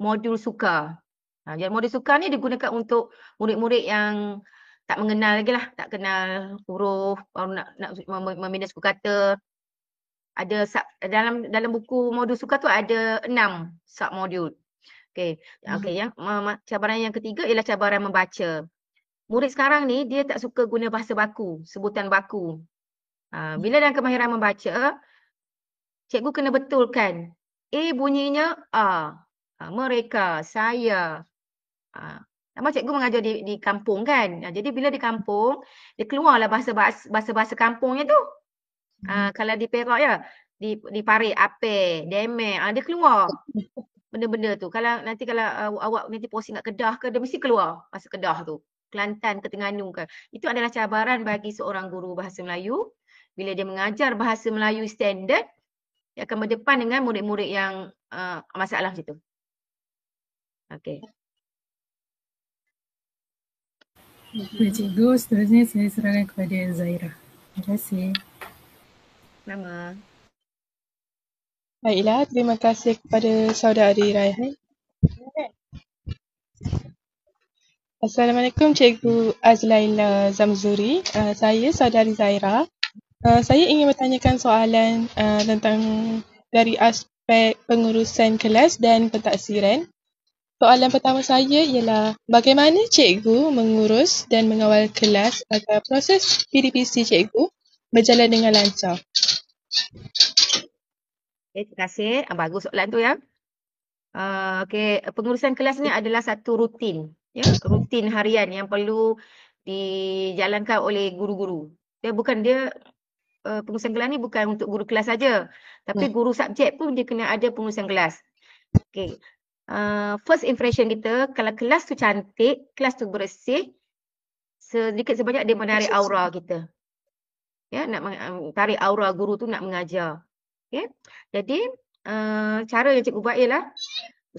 modul suka. Jadi modul suka ni digunakan untuk murid-murid yang tak mengenal lagi lah, tak kenal huruf, baru nak membina suku kata. Ada dalam buku modul suka tu ada 6 sub modul. Okey, yang cabaran yang ketiga ialah cabaran membaca. Murid sekarang ni dia tak suka guna bahasa baku, sebutan baku. Bila dalam kemahiran membaca, cikgu kena betulkan. A bunyinya A. Mereka, saya. Nama cikgu mengajar di kampung kan. Jadi bila di kampung, dia keluarlah bahasa kampungnya tu. Kalau di Perak ya, di Parit, Ape, Deme, dia keluar benda-benda tu. Kalau awak nanti posting kat Kedah ke, dia mesti keluar bahasa Kedah tu. Kelantan ke Terengganu ke. Itu adalah cabaran bagi seorang guru bahasa Melayu. Bila dia mengajar bahasa Melayu standard, dia akan berdepan dengan murid-murid yang masalah macam tu. Okey. Baik cikgu, seterusnya saya serahkan kepada Zaira. Terima kasih. Nama. Baiklah, terima kasih kepada saudari Raihan. Assalamualaikum Cikgu Azlaila Zamzuri. Saya saudari Zaira. Saya ingin bertanyakan soalan tentang dari aspek pengurusan kelas dan pentaksiran. Soalan pertama saya ialah bagaimana cikgu mengurus dan mengawal kelas agar proses PDPC cikgu berjalan dengan lancar? Okay, terima kasih. Bagus soalan tu ya. Okey, pengurusan kelas ni adalah satu rutin, ya, rutin harian yang perlu dijalankan oleh guru-guru. Pengurusan kelas ni bukan untuk guru kelas saja, tapi guru subjek pun dia kena ada pengurusan kelas. Okey. First impression kita, kalau kelas tu cantik, kelas tu bersih, sedikit sebanyak dia menarik aura kita. Ya, nak tarik aura guru tu nak mengajar. Okay. Jadi cara yang cikgu buat ialah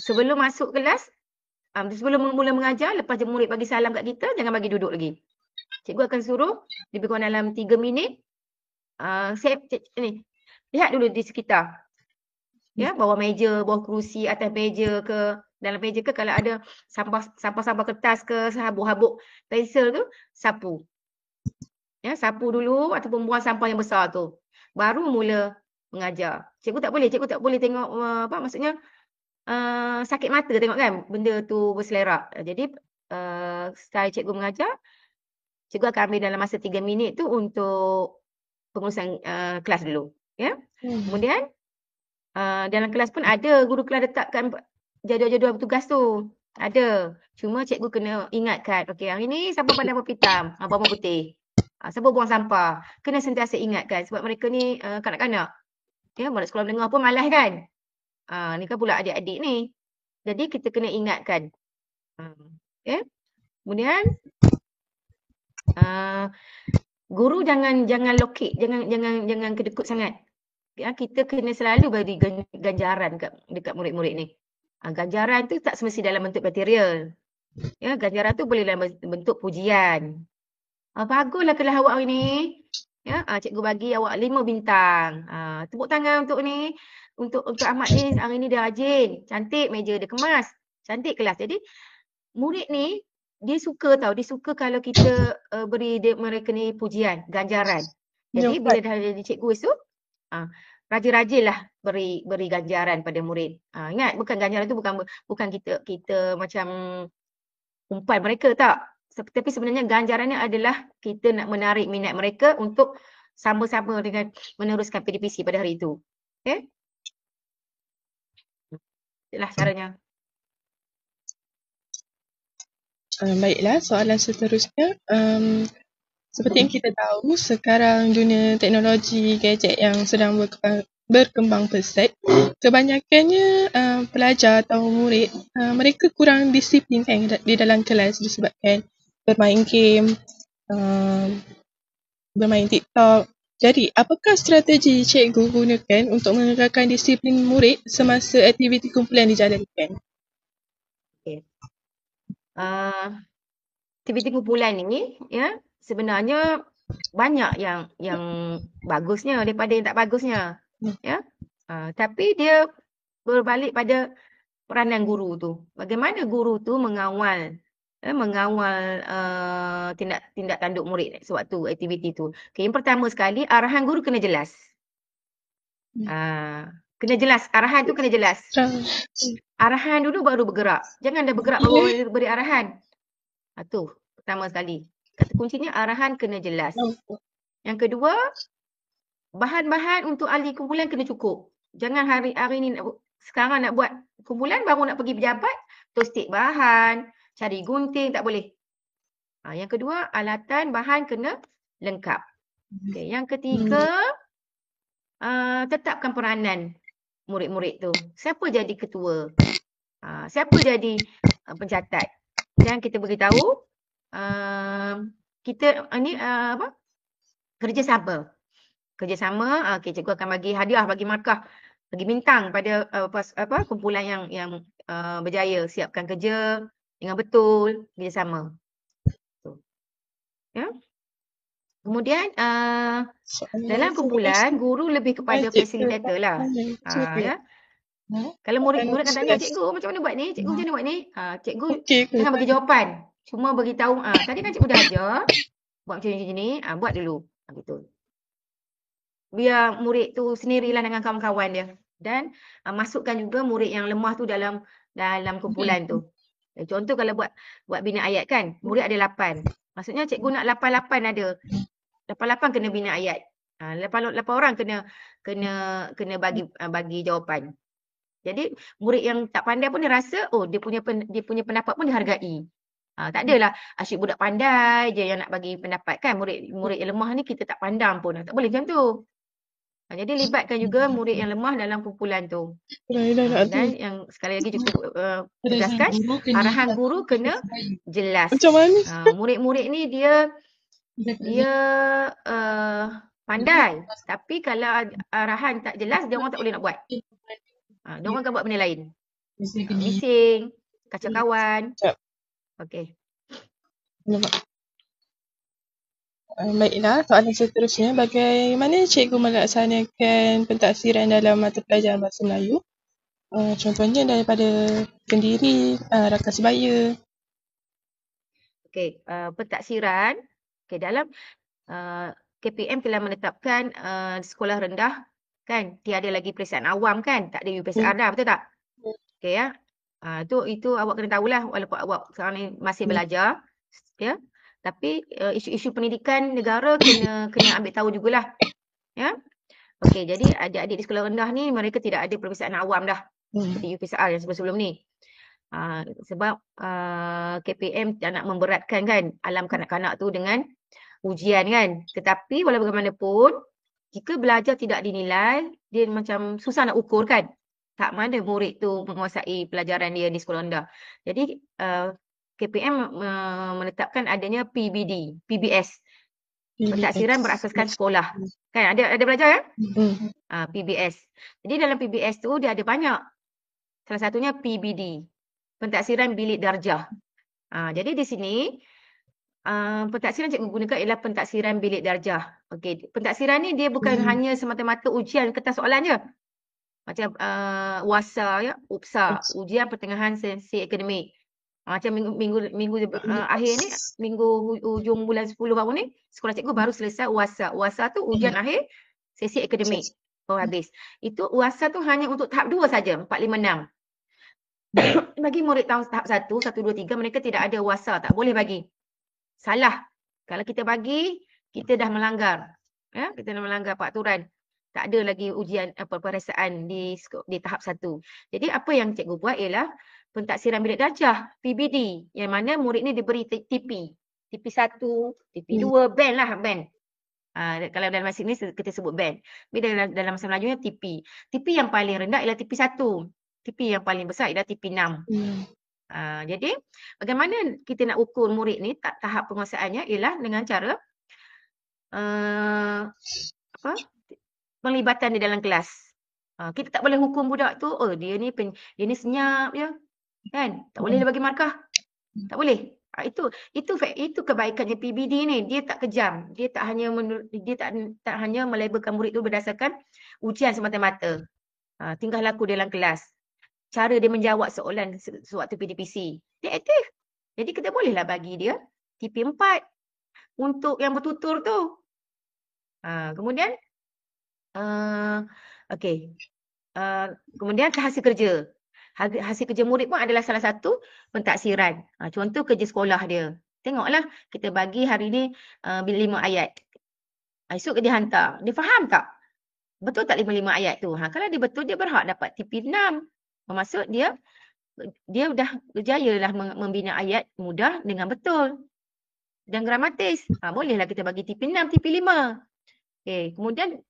sebelum masuk kelas, sebelum mula mengajar, lepas je murid bagi salam kat kita, jangan bagi duduk lagi. Cikgu akan suruh lebih kurang dalam 3 minit. Ni, lihat dulu di sekitar. Ya, bawah meja, bawah kerusi, atas meja ke, dalam meja ke, kalau ada sampah-sampah kertas ke, habuk-habuk pensel tu, sapu. Ya, sapu dulu ataupun buang sampah yang besar tu. Baru mula mengajar. Cikgu tak boleh tengok maksudnya sakit mata tengok kan benda tu berselerak. Jadi style cikgu mengajar, cikgu akan ambil dalam masa 3 minit tu untuk pengurusan kelas dulu. Ya. Kemudian dalam kelas pun ada guru kelas letakkan jadual-jadual tugas tu. Ada. Cuma cikgu kena ingatkan, okey, hari ni siapa pandai warna hitam, warna putih. Siapa buang sampah. Kena sentiasa ingatkan sebab mereka ni kanak-kanak. Ya, murid sekolah menengah pun malas kan. Ni kan pula adik-adik ni. Jadi kita kena ingatkan. Okay. Kemudian guru jangan lokek, jangan kedekut sangat. Ya, kita kena selalu beri ganjaran dekat murid-murid ni. Ganjaran tu tak semesti dalam bentuk material. Ya, ganjaran tu boleh dalam bentuk pujian. Baguslah kelas awak hari ni. Ya, cikgu bagi awak 5 bintang. Tepuk tangan untuk ni. Untuk Ahmad ni hari ni dia rajin. Cantik meja dia kemas. Cantik kelas. Jadi murid ni dia suka kalau kita beri mereka ni pujian, ganjaran. Jadi bila dah jadi cikgu esok, rajin-rajinlah beri ganjaran pada murid. Ingat, bukan ganjaran tu bukan kita macam umpan mereka, tak. Tapi sebenarnya ganjarannya adalah kita nak menarik minat mereka untuk sama-sama dengan meneruskan PDPC pada hari itu. Okay? Itulah caranya. Baiklah, soalan seterusnya. Seperti yang kita tahu, sekarang dunia teknologi gadget yang sedang berkembang pesat, kebanyakannya pelajar atau murid, mereka kurang disiplin kan di dalam kelas disebabkan bermain game, bermain TikTok. Jadi, apakah strategi cikgu gunakan untuk mengekalkan disiplin murid semasa aktiviti kumpulan dijalankan? Okay. Aktiviti kumpulan ni, ya, sebenarnya banyak yang bagusnya daripada yang tak bagusnya. Ya. Tapi dia berbalik pada peranan guru tu. Bagaimana guru tu mengawal tindak tanduk murid sewaktu aktiviti tu. Okay, yang pertama sekali, arahan guru kena jelas. Kena jelas, arahan tu kena jelas. Arahan dulu baru bergerak. Jangan dah bergerak baru beri arahan. Tu pertama sekali. Kata kuncinya arahan kena jelas. Yang kedua, bahan-bahan untuk ahli kumpulan kena cukup. Jangan hari ni sekarang nak buat kumpulan baru nak pergi pejabat, terus stik bahan, cari gunting, tak boleh. Yang kedua, alatan bahan kena lengkap. Okay. Yang ketiga, tetapkan peranan murid-murid tu. Siapa jadi ketua? Siapa jadi pencatat? Dan kita beritahu kita ni kerjasama. Okay, cikgu akan bagi hadiah, bagi markah, bagi bintang pada kumpulan yang berjaya siapkan kerja dengan betul, kerjasama. Ya. Kemudian dalam kumpulan guru lebih kepada fasilitator lah. Ya. Kalau murid akan tanya, cikgu macam mana buat ni? Cikgu macam mana buat ni? Cikgu jangan bagi jawapan. Cuma bagi tahu, tadi kan cikgu dah ajar, buat macam ni, buat dulu. Gitu. Biar murid tu sendirilah dengan kawan-kawan dia. Dan masukkan juga murid yang lemah tu dalam kumpulan tu. Contoh kalau buat bina ayat kan, murid ada 8. Maksudnya cikgu nak 8 ada. 8 kena bina ayat. 8 orang kena bagi jawapan. Jadi murid yang tak pandai pun dia rasa dia punya pendapat pun dihargai. Tak adalah asyik budak pandai je yang nak bagi pendapat kan. Murid yang lemah ni kita tak pandang pun. Tak boleh macam tu. Jadi libatkan juga murid yang lemah dalam kumpulan tu. Dan yang sekali lagi cukup tegaskan, arahan guru kena jelas. Murid-murid ni dia Pandai. Tapi kalau arahan tak jelas, dia orang tak boleh nak buat. Dia orang akan buat benda lain. Bising, kacau kawan. Okey. Baiklah, soalan seterusnya. Bagaimana cikgu melaksanakan pentaksiran dalam mata pelajaran Bahasa Melayu? Contohnya daripada Kendiri, Rakan Sebaya. Okey, pentaksiran. Okey, dalam KPM telah menetapkan sekolah rendah kan, tiada lagi peperiksaan awam kan, tak ada UPSR dah, betul tak? Okey ya. Itu awak kena tahulah walaupun awak sekarang ni masih belajar ya. Tapi isu-isu pendidikan negara kena ambil tahu jugalah. Ya. Okey, jadi adik-adik di sekolah rendah ni mereka tidak ada peperiksaan awam dah. Seperti UPSR yang sebelum-sebelum ni. Sebab KPM tak nak memberatkan kan alam kanak-kanak tu dengan ujian kan. Tetapi walau bagaimanapun, jika belajar tidak dinilai, dia macam susah nak ukur kan. Tak mana murid tu menguasai pelajaran dia di sekolah rendah. Jadi KPM menetapkan adanya PBD, PBS. Pentaksiran berasaskan sekolah. Kan ada belajar ya? PBS. Jadi dalam PBS tu dia ada banyak. Salah satunya PBD. Pentaksiran bilik darjah. Jadi di sini pentaksiran cikgu gunakan ialah pentaksiran bilik darjah. Okey, pentaksiran ni dia bukan hanya semata-mata ujian kertas soalan je. Macam WASA ya, UPSA, ujian pertengahan sesi akademik. Macam minggu akhir ni, minggu hujung bulan 10 baru ni, sekolah cikgu baru selesai WASA. WASA tu ujian akhir sesi akademik. Baru habis. Itu WASA tu hanya untuk tahap 2 saja, 4, 5, 6. Bagi murid tahap 1, 1, 2, 3, mereka tidak ada WASA, tak boleh bagi. Salah. Kalau kita bagi, kita dah melanggar. Ya, kita dah melanggar peraturan. Tak ada lagi ujian peperiksaan di tahap 1. Jadi apa yang cikgu buat ialah pentaksiran bilik darjah, PBD, yang mana murid ni diberi TP. TP1, TP2, band lah, band. Kalau dalam bahasa Inggeris kita sebut band. Tapi dalam bahasa Melayu TP. TP yang paling rendah ialah TP1. TP yang paling besar ialah TP6. Jadi bagaimana kita nak ukur murid ni tahap penguasaannya ialah dengan cara penglibatan di dalam kelas. Kita tak boleh hukum budak tu, dia ni senyap je. Kan? Tak boleh bagi markah. Tak boleh. Itu kebaikannya PBD ni. Dia tak kejam. Dia tak hanya melabelkan murid tu berdasarkan ujian semata-mata. Tingkah laku dalam kelas. Cara dia menjawab soalan sewaktu PDPC. Dia aktif. Jadi kita bolehlah bagi dia TP4 untuk yang bertutur tu. Kemudian kemudian hasil kerja. Hasil kerja murid pun adalah salah satu pentaksiran. Contoh kerja sekolah dia. Tengoklah kita bagi hari ni 5 ayat. Esok dia hantar. Dia faham tak? Betul tak 5 ayat tu? Kalau dia betul, dia berhak dapat TP6. Bermaksud dia dah berjaya lah membina ayat mudah dengan betul dan gramatis. Bolehlah kita bagi TP6, TP5. Okay. Kemudian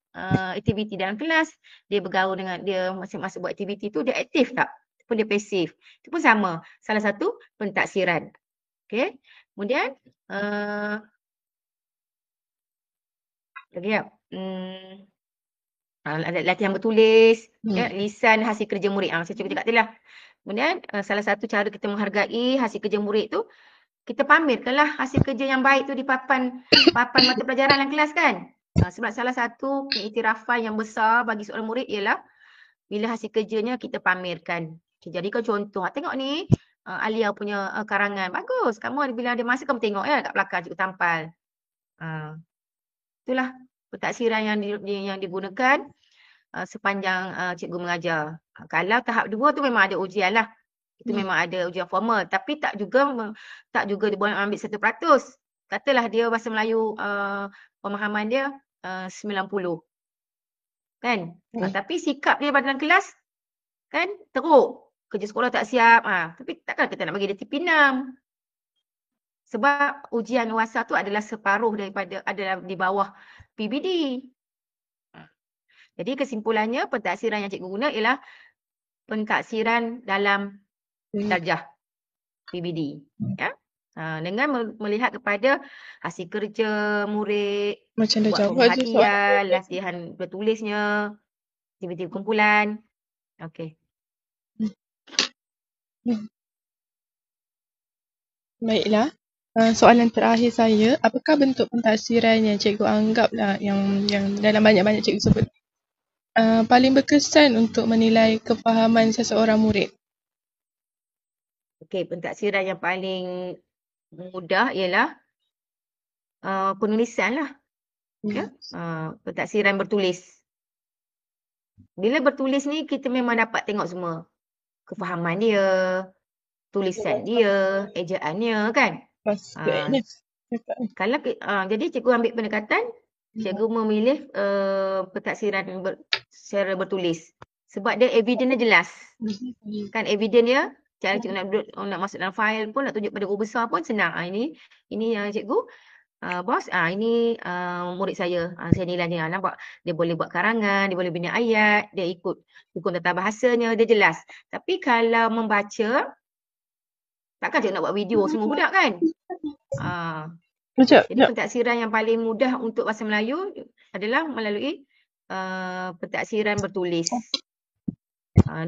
aktiviti dalam kelas, dia bergaul dengan dia masing-masing buat aktiviti tu, dia aktif tak? Ataupun dia pasif. Itu pun sama. Salah satu pentaksiran. Okay. Kemudian lagi ya. Latihan bertulis, ya, lisan hasil kerja murid. Macam cikgu cakap tadi lah. Kemudian salah satu cara kita menghargai hasil kerja murid tu, kita pamerkanlah hasil kerja yang baik tu di papan mata pelajaran dalam kelas kan. Sebab salah satu keiktirafan yang besar bagi seorang murid ialah bila hasil kerjanya kita pamerkan. Jadikan contoh. Tengok ni Alia punya karangan. Bagus. Kamu bila ada masa kamu tengok ya kat belakang cikgu tampal. Itulah pentaksiran yang digunakan sepanjang cikgu mengajar. Kalau tahap 2 tu memang ada ujian lah. Itu memang ada ujian formal. Tapi tak juga dia boleh ambil 100%. Katalah dia bahasa Melayu pemahaman dia 90. Kan? Tapi sikap dia dalam kelas kan teruk. Kerja sekolah tak siap. Tapi takkan kita nak bagi dia TP6. Sebab ujian WASA tu adalah separuh adalah di bawah PBD. Jadi kesimpulannya pentaksiran yang cikgu guna ialah pentaksiran dalam darjah PBD. Ya? Dengan melihat kepada hasil kerja murid, Macam dah buat jawab je soalan pemerhatian, dia. latihan bertulisnya, aktiviti kumpulan. Okey. Baiklah. Soalan terakhir saya, apakah bentuk pentaksiran yang cikgu anggaplah yang dalam banyak-banyak cikgu sebut paling berkesan untuk menilai kefahaman seseorang murid? Okey, pentaksiran yang paling mudah ialah penulisan lah. Ya. Pentaksiran bertulis. Bila bertulis ni kita memang dapat tengok semua. Kefahaman dia, tulisan dia, ejaannya kan. Kalau jadi cikgu ambil pendekatan, cikgu memilih pentaksiran secara bertulis. Sebab dia evidence dia jelas. Kan evidence dia, cara cikgu nak masuk dalam file pun, nak tunjuk pada guru besar pun senang. Ini cikgu, bos, ini murid saya nilai dia. Nampak? Dia boleh buat karangan, dia boleh bina ayat, dia ikut hukum tata bahasanya, dia jelas. Tapi kalau membaca, takkan cikgu nak buat video semua budak kan? Jadi pentaksiran yang paling mudah untuk bahasa Melayu adalah melalui pentaksiran bertulis.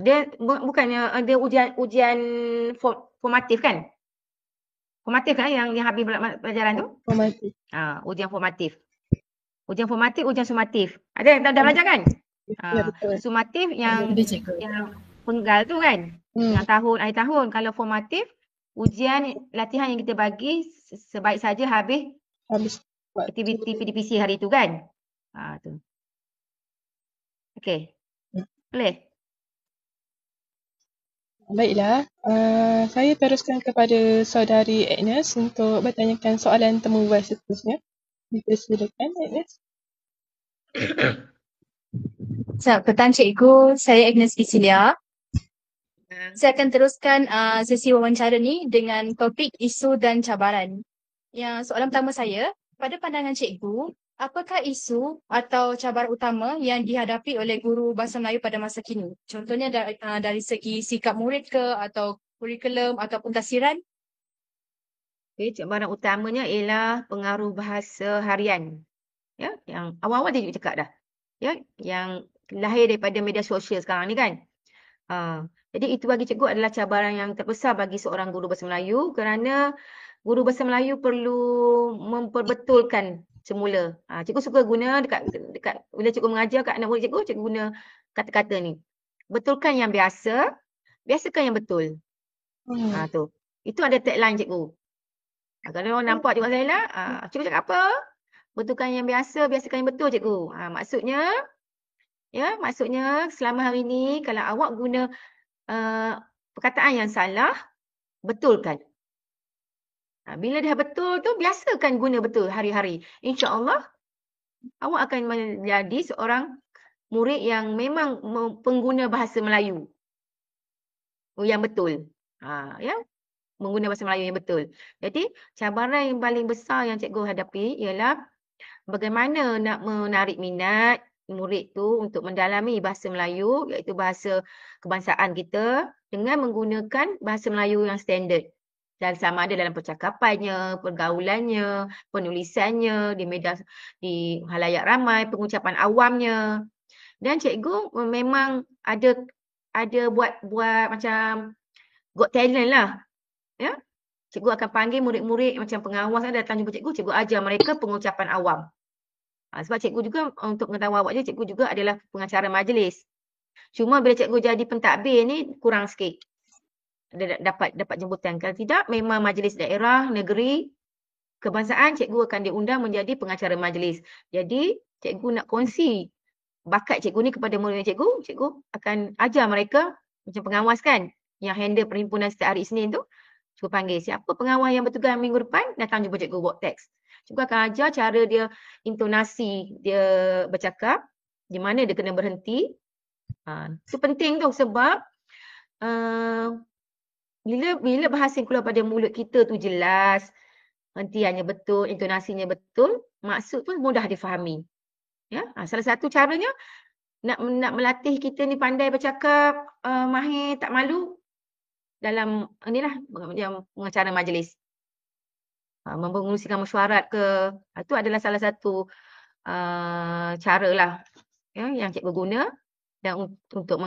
Dia bukannya ada ujian formatif kan? Formatif kan yang habis pelajaran tu? Formatif. Ujian formatif. Ujian formatif, ujian sumatif. Ada yang dah belajar kan? Ya, betul. Sumatif yang penggal tu kan? Yang akhir tahun. Kalau formatif, ujian latihan yang kita bagi sebaik saja habis aktiviti PDPC hari tu kan? Tu. Okey. Boleh? Baiklah, saya teruskan kepada saudari Agnes untuk bertanyakan soalan temu bual seterusnya. Dipersilakan Agnes. Selamat petang cikgu, saya Agnes Isilia. Saya akan teruskan sesi wawancara ni dengan topik isu dan cabaran. Yang soalan pertama saya, pada pandangan cikgu, apakah isu atau cabaran utama yang dihadapi oleh guru bahasa Melayu pada masa kini? Contohnya dari segi sikap murid ke atau kurikulum ataupun tafsiran? Okay, cabaran utamanya ialah pengaruh bahasa harian. Ya, yang awal-awal dia cakap dah. Ya, yang lahir daripada media sosial sekarang ni kan. Jadi itu bagi cikgu adalah cabaran yang terbesar bagi seorang guru bahasa Melayu kerana guru bahasa Melayu perlu memperbetulkan semula. Cikgu suka guna dekat bila cikgu mengajar kat anak murid cikgu guna kata-kata ni. Betulkan yang biasa, biasakan yang betul. Tu. Itu ada tagline cikgu. Kalau orang nampak cikgu Zaila, cikgu cakap apa? Betulkan yang biasa, biasakan yang betul cikgu. Maksudnya selama hari ni kalau awak guna perkataan yang salah, betulkan. Bila dah betul tu, biasakan guna betul hari-hari. InsyaAllah, awak akan menjadi seorang murid yang memang pengguna bahasa Melayu. Yang betul. Mengguna bahasa Melayu yang betul. Jadi, cabaran yang paling besar yang cikgu hadapi ialah bagaimana nak menarik minat murid tu untuk mendalami bahasa Melayu, iaitu bahasa kebangsaan kita, dengan menggunakan bahasa Melayu yang standard. Dan sama ada dalam percakapannya, pergaulannya, penulisannya, di halayak ramai, pengucapan awamnya. Dan cikgu memang ada buat macam got talent lah. Ya. Cikgu akan panggil murid-murid macam pengawas datang jumpa cikgu, cikgu ajar mereka pengucapan awam. Sebab cikgu juga untuk pengetahuan awak je, cikgu juga adalah pengacara majlis. Cuma bila cikgu jadi pentadbir ni kurang sikit. Dapat jemputan. Kalau tidak, memang majlis daerah, negeri, kebangsaan, cikgu akan diundang menjadi pengacara majlis. Jadi, cikgu nak kongsi bakat cikgu ni kepada murid cikgu, cikgu akan ajar mereka macam pengawas kan, yang handle perhimpunan setiap hari Isnin tu, cikgu panggil siapa pengawas yang bertugas minggu depan, datang jumpa cikgu buat teks. Cikgu akan ajar cara dia intonasi dia bercakap, di mana dia kena berhenti. Itu penting tu sebab bila bahasa yang keluar pada mulut kita tu jelas, hentiannya betul, intonasinya betul, maksud pun mudah difahami. Ya, salah satu caranya nak melatih kita ni pandai bercakap, mahir, tak malu dalam inilah yang pengacara majlis. mengerusikan mesyuarat ke. Itu adalah salah satu cara lah yang cikgu guna dan untuk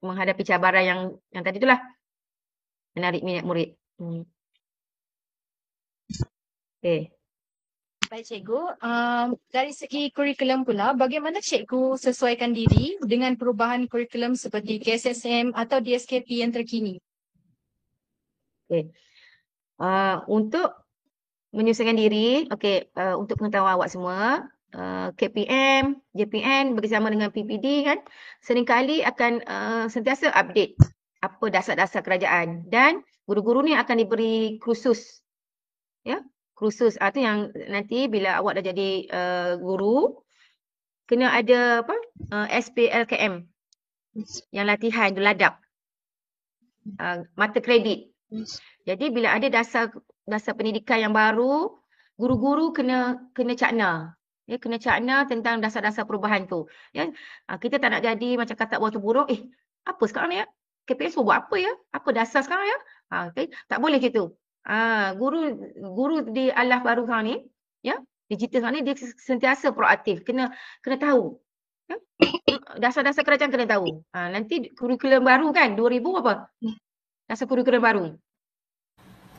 menghadapi cabaran yang tadi itulah, menarik minat murid. Okay. Baik cikgu, dari segi kurikulum pula, bagaimana cikgu sesuaikan diri dengan perubahan kurikulum seperti KSSM atau DSKP yang terkini? Okay. Untuk menyesuaikan diri, untuk pengetahuan awak semua, KPM, JPN bersama dengan PPD kan, seringkali akan sentiasa update apa dasar-dasar kerajaan, dan guru-guru ni akan diberi kursus. Ya, kursus tu yang nanti bila awak dah jadi guru, kena ada SPLKM yang latihan ladap mata kredit. Jadi bila ada dasar pendidikan yang baru, guru-guru kena cakna. Ya, kena cakna tentang dasar-dasar perubahan tu. Ya, kita tak nak jadi macam kata batu buruk, apa sekarang ni ya? KPS buat apa ya? Apa dasar sekarang ya? Tak boleh gitu. Guru di alah baru sekarang ni, ya, digital sekarang ni, dia sentiasa proaktif, kena tahu. Ya? Dasar-dasar kerajaan kena tahu. Nanti kurikulum baru kan, 2000 apa? Dasar kurikulum baru.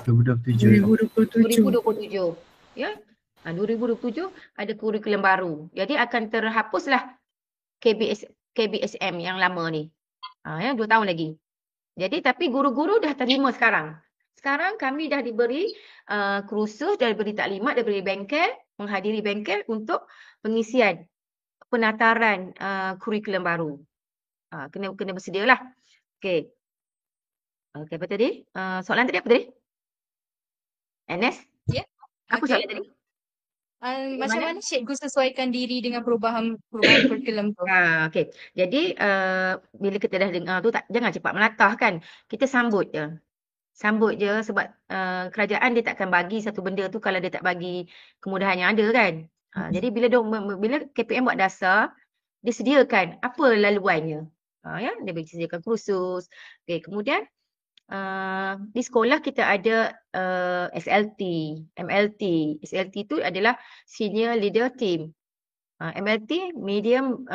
2027. Ya. 2027 ada kurikulum baru. Jadi akan terhapuslah KBSM yang lama ni. 2 tahun lagi. Jadi tapi guru-guru dah terima sekarang. Sekarang kami dah diberi kursus, dah diberi taklimat, dah diberi bengkel, menghadiri bengkel untuk pengisian penataran kurikulum baru. Kena bersedialah. Okey. Apa tadi? Soalan tadi apa tadi? Ernest? Ya. Apa soalan tadi? Macam mana cikgu sesuaikan diri dengan perubahan kurikulum tu? Okey. Jadi bila kita dah dengar tu, jangan cepat melatah kan. Kita sambut je. Sebab kerajaan dia takkan bagi satu benda tu kalau dia tak bagi kemudahan yang ada kan. Jadi bila KPM buat dasar, dia sediakan apa laluannya. Ya, dia sediakan kursus. Okey, kemudian di sekolah kita ada SLT, MLT. SLT tu adalah Senior Leader Team. MLT Medium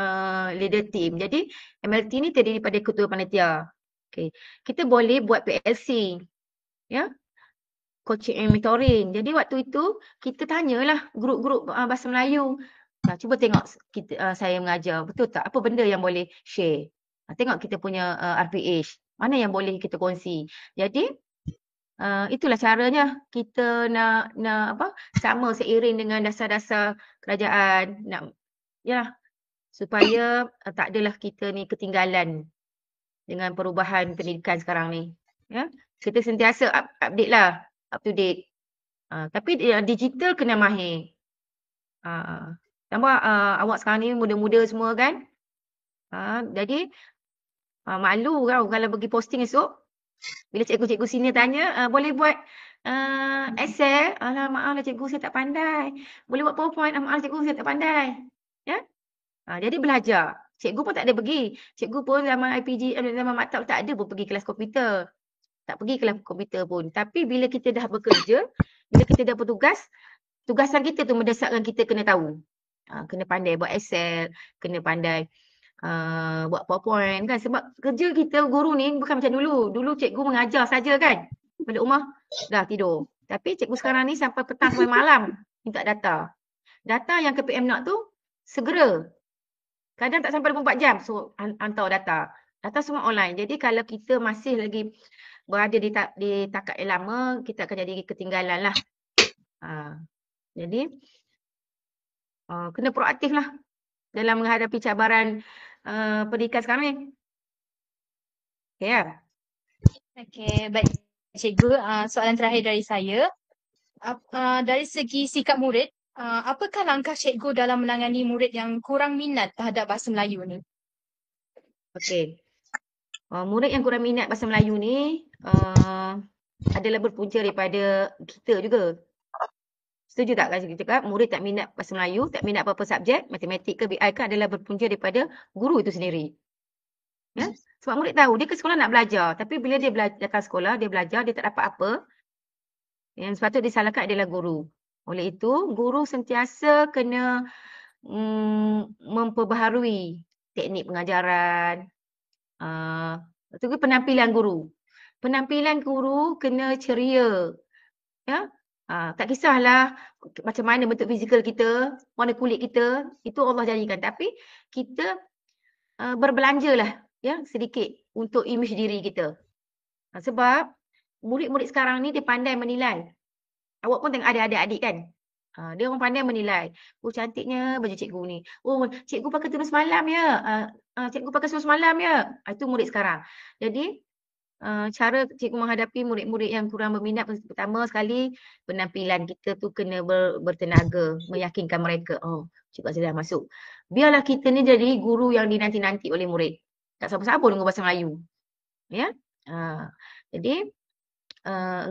Leader Team. Jadi MLT ni terdiri daripada ketua panitia. Okay. Kita boleh buat PLC. Ya. Coaching and mentoring. Jadi waktu itu kita tanyalah grup-grup bahasa Melayu. Cuba tengok saya mengajar. Betul tak? Apa benda yang boleh share? Tengok kita punya RPH. Mana yang boleh kita kongsi. Jadi itulah caranya kita nak sama seiring dengan dasar-dasar kerajaan, supaya tak adalah kita ni ketinggalan dengan perubahan pendidikan sekarang ni. Ya, kita sentiasa update lah, up to date. Tapi digital kena mahir. Tambah awak sekarang ni muda-muda semua kan. Jadi malu kalau pergi posting esok, bila cikgu-cikgu senior tanya, boleh buat Excel? Alah, maaf lah cikgu, saya tak pandai. Boleh buat PowerPoint? Maaf cikgu, saya tak pandai. Ya? Jadi belajar. Cikgu pun tak ada pergi. Cikgu pun zaman IPG, zaman maktab tak ada pun pergi kelas komputer. Tak pergi kelas komputer pun. Tapi bila kita dah bekerja, bila kita dah bertugas, tugasan kita tu mendesakkan kita kena tahu. Kena pandai buat Excel, kena pandai buat PowerPoint kan. Sebab kerja kita guru ni bukan macam dulu. Dulu cikgu mengajar saja kan. Balik rumah dah tidur. Tapi cikgu sekarang ni sampai petang sampai malam minta data. Data yang KPM nak tu segera. Kadang tak sampai 24 jam so hantar data. Data semua online. Jadi kalau kita masih lagi berada di takat yang lama, kita akan jadi ketinggalan lah. Jadi kena proaktif lah dalam menghadapi cabaran pendidikan sekarang ni. Okay ya? Okay, baik cikgu. Soalan terakhir dari saya. Dari segi sikap murid, apakah langkah cikgu dalam menangani murid yang kurang minat terhadap bahasa Melayu ni? Okey. Murid yang kurang minat bahasa Melayu ni adalah berpunca daripada kita juga. Setuju tak kalau kita cakap murid tak minat bahasa Melayu, tak minat apa-apa subjek, matematik ke BI ke, adalah berpunca daripada guru itu sendiri. Ya? Sebab murid tahu dia ke sekolah nak belajar, tapi bila dia datang sekolah, dia belajar, dia tak dapat apa. Yang sepatutnya disalahkan adalah guru. Oleh itu, guru sentiasa kena memperbaharui teknik pengajaran. Itu penampilan guru. Penampilan guru kena ceria. Ya? Tak kisahlah macam mana bentuk fizikal kita, warna kulit kita, itu Allah jadikan. Tapi kita berbelanjalah ya sedikit untuk image diri kita. Sebab murid-murid sekarang ni dia pandai menilai. Awak pun tengok ada adik-adik kan? Dia orang pandai menilai. Oh, cantiknya baju cikgu ni. Oh, cikgu pakai tudung semalam ya. Cikgu pakai tudung semalam ya. Itu murid sekarang. Jadi cara cikgu menghadapi murid-murid yang kurang berminat, pertama sekali penampilan kita tu kena bertenaga, meyakinkan mereka, oh cikgu sudah masuk. Biarlah kita ni jadi guru yang dinanti-nanti oleh murid. Tak siapa-siapa dengar bahasa Melayu. Ya. Jadi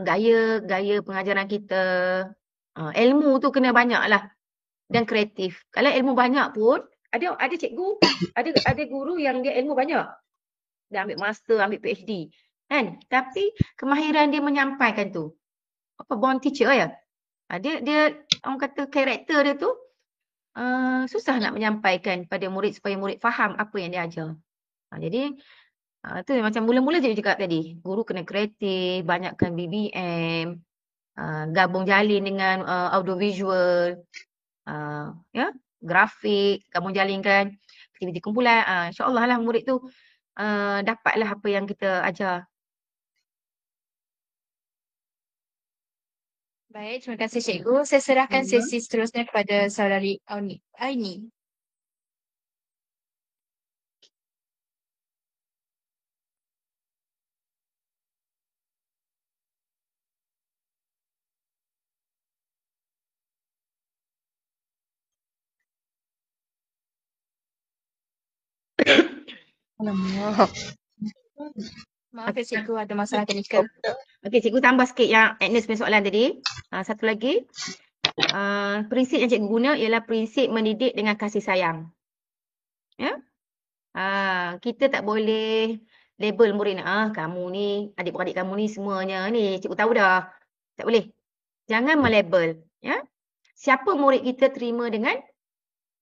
gaya pengajaran kita, ilmu tu kena banyak lah dan kreatif. Kalau ilmu banyak pun ada cikgu, ada guru yang dia ilmu banyak. Dia ambil master, ambil PhD. Kan? Tapi kemahiran dia menyampaikan tu. Born teacher ya. Dia orang kata karakter dia tu susah nak menyampaikan pada murid supaya murid faham apa yang dia ajar. Jadi tu macam mula-mula je cakap tadi. Guru kena kreatif, banyakkan BBM, gabung jalin dengan audiovisual, ya, grafik, gabung jalinkan aktiviti kumpulan. InsyaAllah lah murid tu dapatlah apa yang kita ajar. Baik, terima kasih cikgu. Saya serahkan sesi seterusnya kepada saudari Aini. Maaf ya cikgu, ada masalah teknikal. Okey, cikgu tambah sikit yang Agnes punya soalan tadi. Satu lagi. Prinsip yang cikgu guna ialah prinsip mendidik dengan kasih sayang. Ya? Kita tak boleh label murid ni. Kamu ni, adik-beradik kamu ni semuanya ni, cikgu tahu dah. Tak boleh. Jangan melabel. Ya? Siapa murid kita terima dengan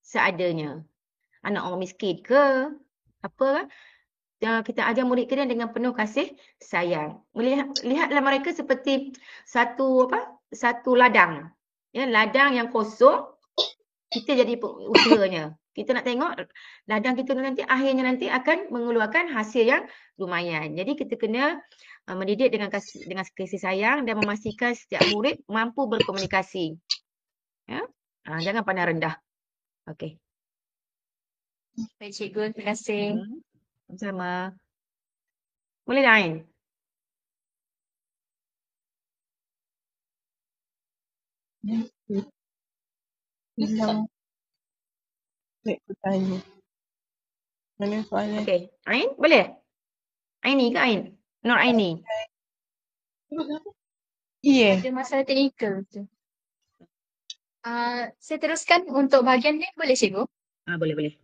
seadanya. Anak orang miskin ke? Apa? Kita ajar murid kita dengan penuh kasih sayang. Lihatlah mereka seperti satu ladang. Ya, ladang yang kosong, kita jadi usahanya. Kita nak tengok ladang kita nanti akhirnya nanti akan mengeluarkan hasil yang lumayan. Jadi kita kena mendidik dengan kasih sayang dan memastikan setiap murid mampu berkomunikasi. Ya? Jangan pandang rendah. Okey. Baik cikgu, terima kasih. Sama. Boleh dah Ain? Hilang. Baik, aku tanya. Mana soalan? Okey. Ain, boleh? Aini ke Ain? Nur Aini. Ya. Ada masalah teknikal tu. Saya teruskan untuk bahagian ni, boleh cikgu? Boleh.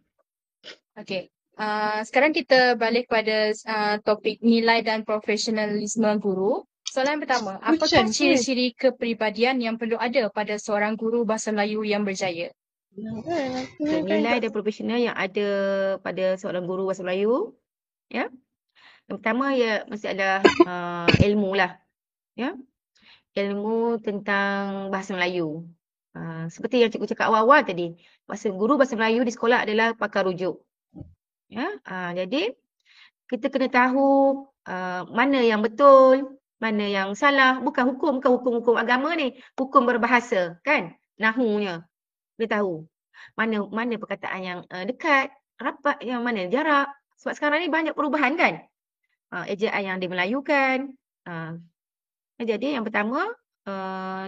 Okey. Sekarang kita balik pada topik nilai dan profesionalisme guru. Soalan pertama, apakah ciri-ciri kepribadian yang perlu ada pada seorang guru bahasa Melayu yang berjaya? Nilai dan profesional yang ada pada seorang guru bahasa Melayu. Ya. Yang pertama ya mesti ada ilmu lah. Ya. Ilmu tentang bahasa Melayu. Seperti yang cikgu cakap awal-awal tadi, guru bahasa Melayu di sekolah adalah pakar rujuk. Ya, jadi kita kena tahu mana yang betul, mana yang salah. Bukan hukum agama ni, hukum berbahasa kan, nahunya. Kita tahu mana perkataan yang dekat, rapat, yang mana jarak. Sebab sekarang ni banyak perubahan kan, ejaan yang dimelayukan. Jadi yang pertama,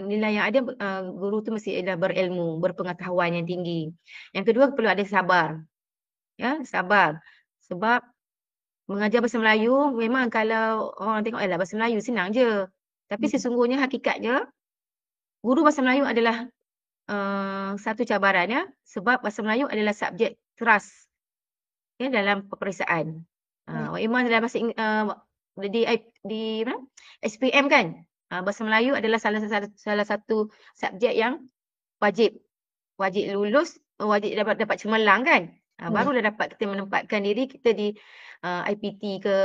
nilai yang ada guru tu mesti ada berilmu, berpengetahuan yang tinggi. Yang kedua perlu ada sabar. Ya, sabar. Sebab mengajar bahasa Melayu memang kalau orang tengok bahasa Melayu senang je. Tapi sesungguhnya hakikatnya guru bahasa Melayu adalah satu cabaran ya, sebab bahasa Melayu adalah subjek trust ya dalam peperiksaan. Iman dalam bahasa di SPM kan, Bahasa Melayu adalah salah satu subjek yang wajib lulus, wajib dapat cemerlang kan. Barulah dapat kita menempatkan diri kita di IPT ke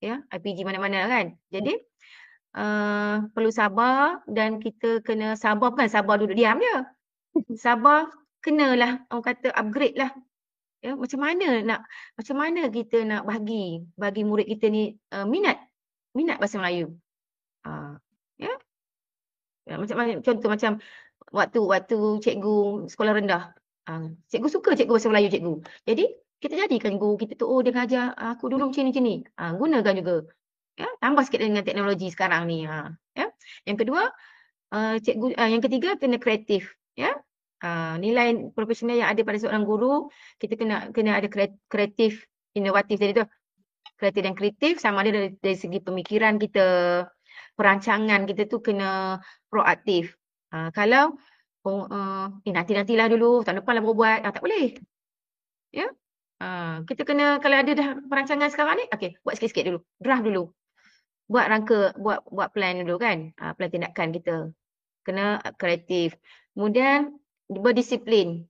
IPG mana-mana kan. Jadi perlu sabar dan kita kena sabar, bukan sabar duduk diam je. Sabar kenalah orang kata upgrade lah. Ya, macam mana kita nak bagi murid kita ni minat bahasa Melayu. Ya. Contoh macam waktu cikgu sekolah rendah. Cikgu suka cikgu bahasa Melayu cikgu. Jadi kita jadikan guru kita tu, dia ngajar aku dulu macam ni. Gunakan juga. Ya, tambah sikit dengan teknologi sekarang ni. Ya. Yang kedua, yang ketiga kena kreatif. Ya. Nilai profesional yang ada pada seorang guru, kita kena ada kreatif, inovatif tadi tu. Kreatif dan kreatif sama ada dari segi pemikiran kita, perancangan kita tu kena proaktif. Kalau nantilah dulu, tahun depan lah baru buat, tak boleh. Ya. Kita kena, kalau ada dah perancangan sekarang ni, okey, buat sikit-sikit dulu, draft dulu. Buat rangka, buat plan dulu kan, plan tindakan kita. Kena kreatif. Kemudian berdisiplin.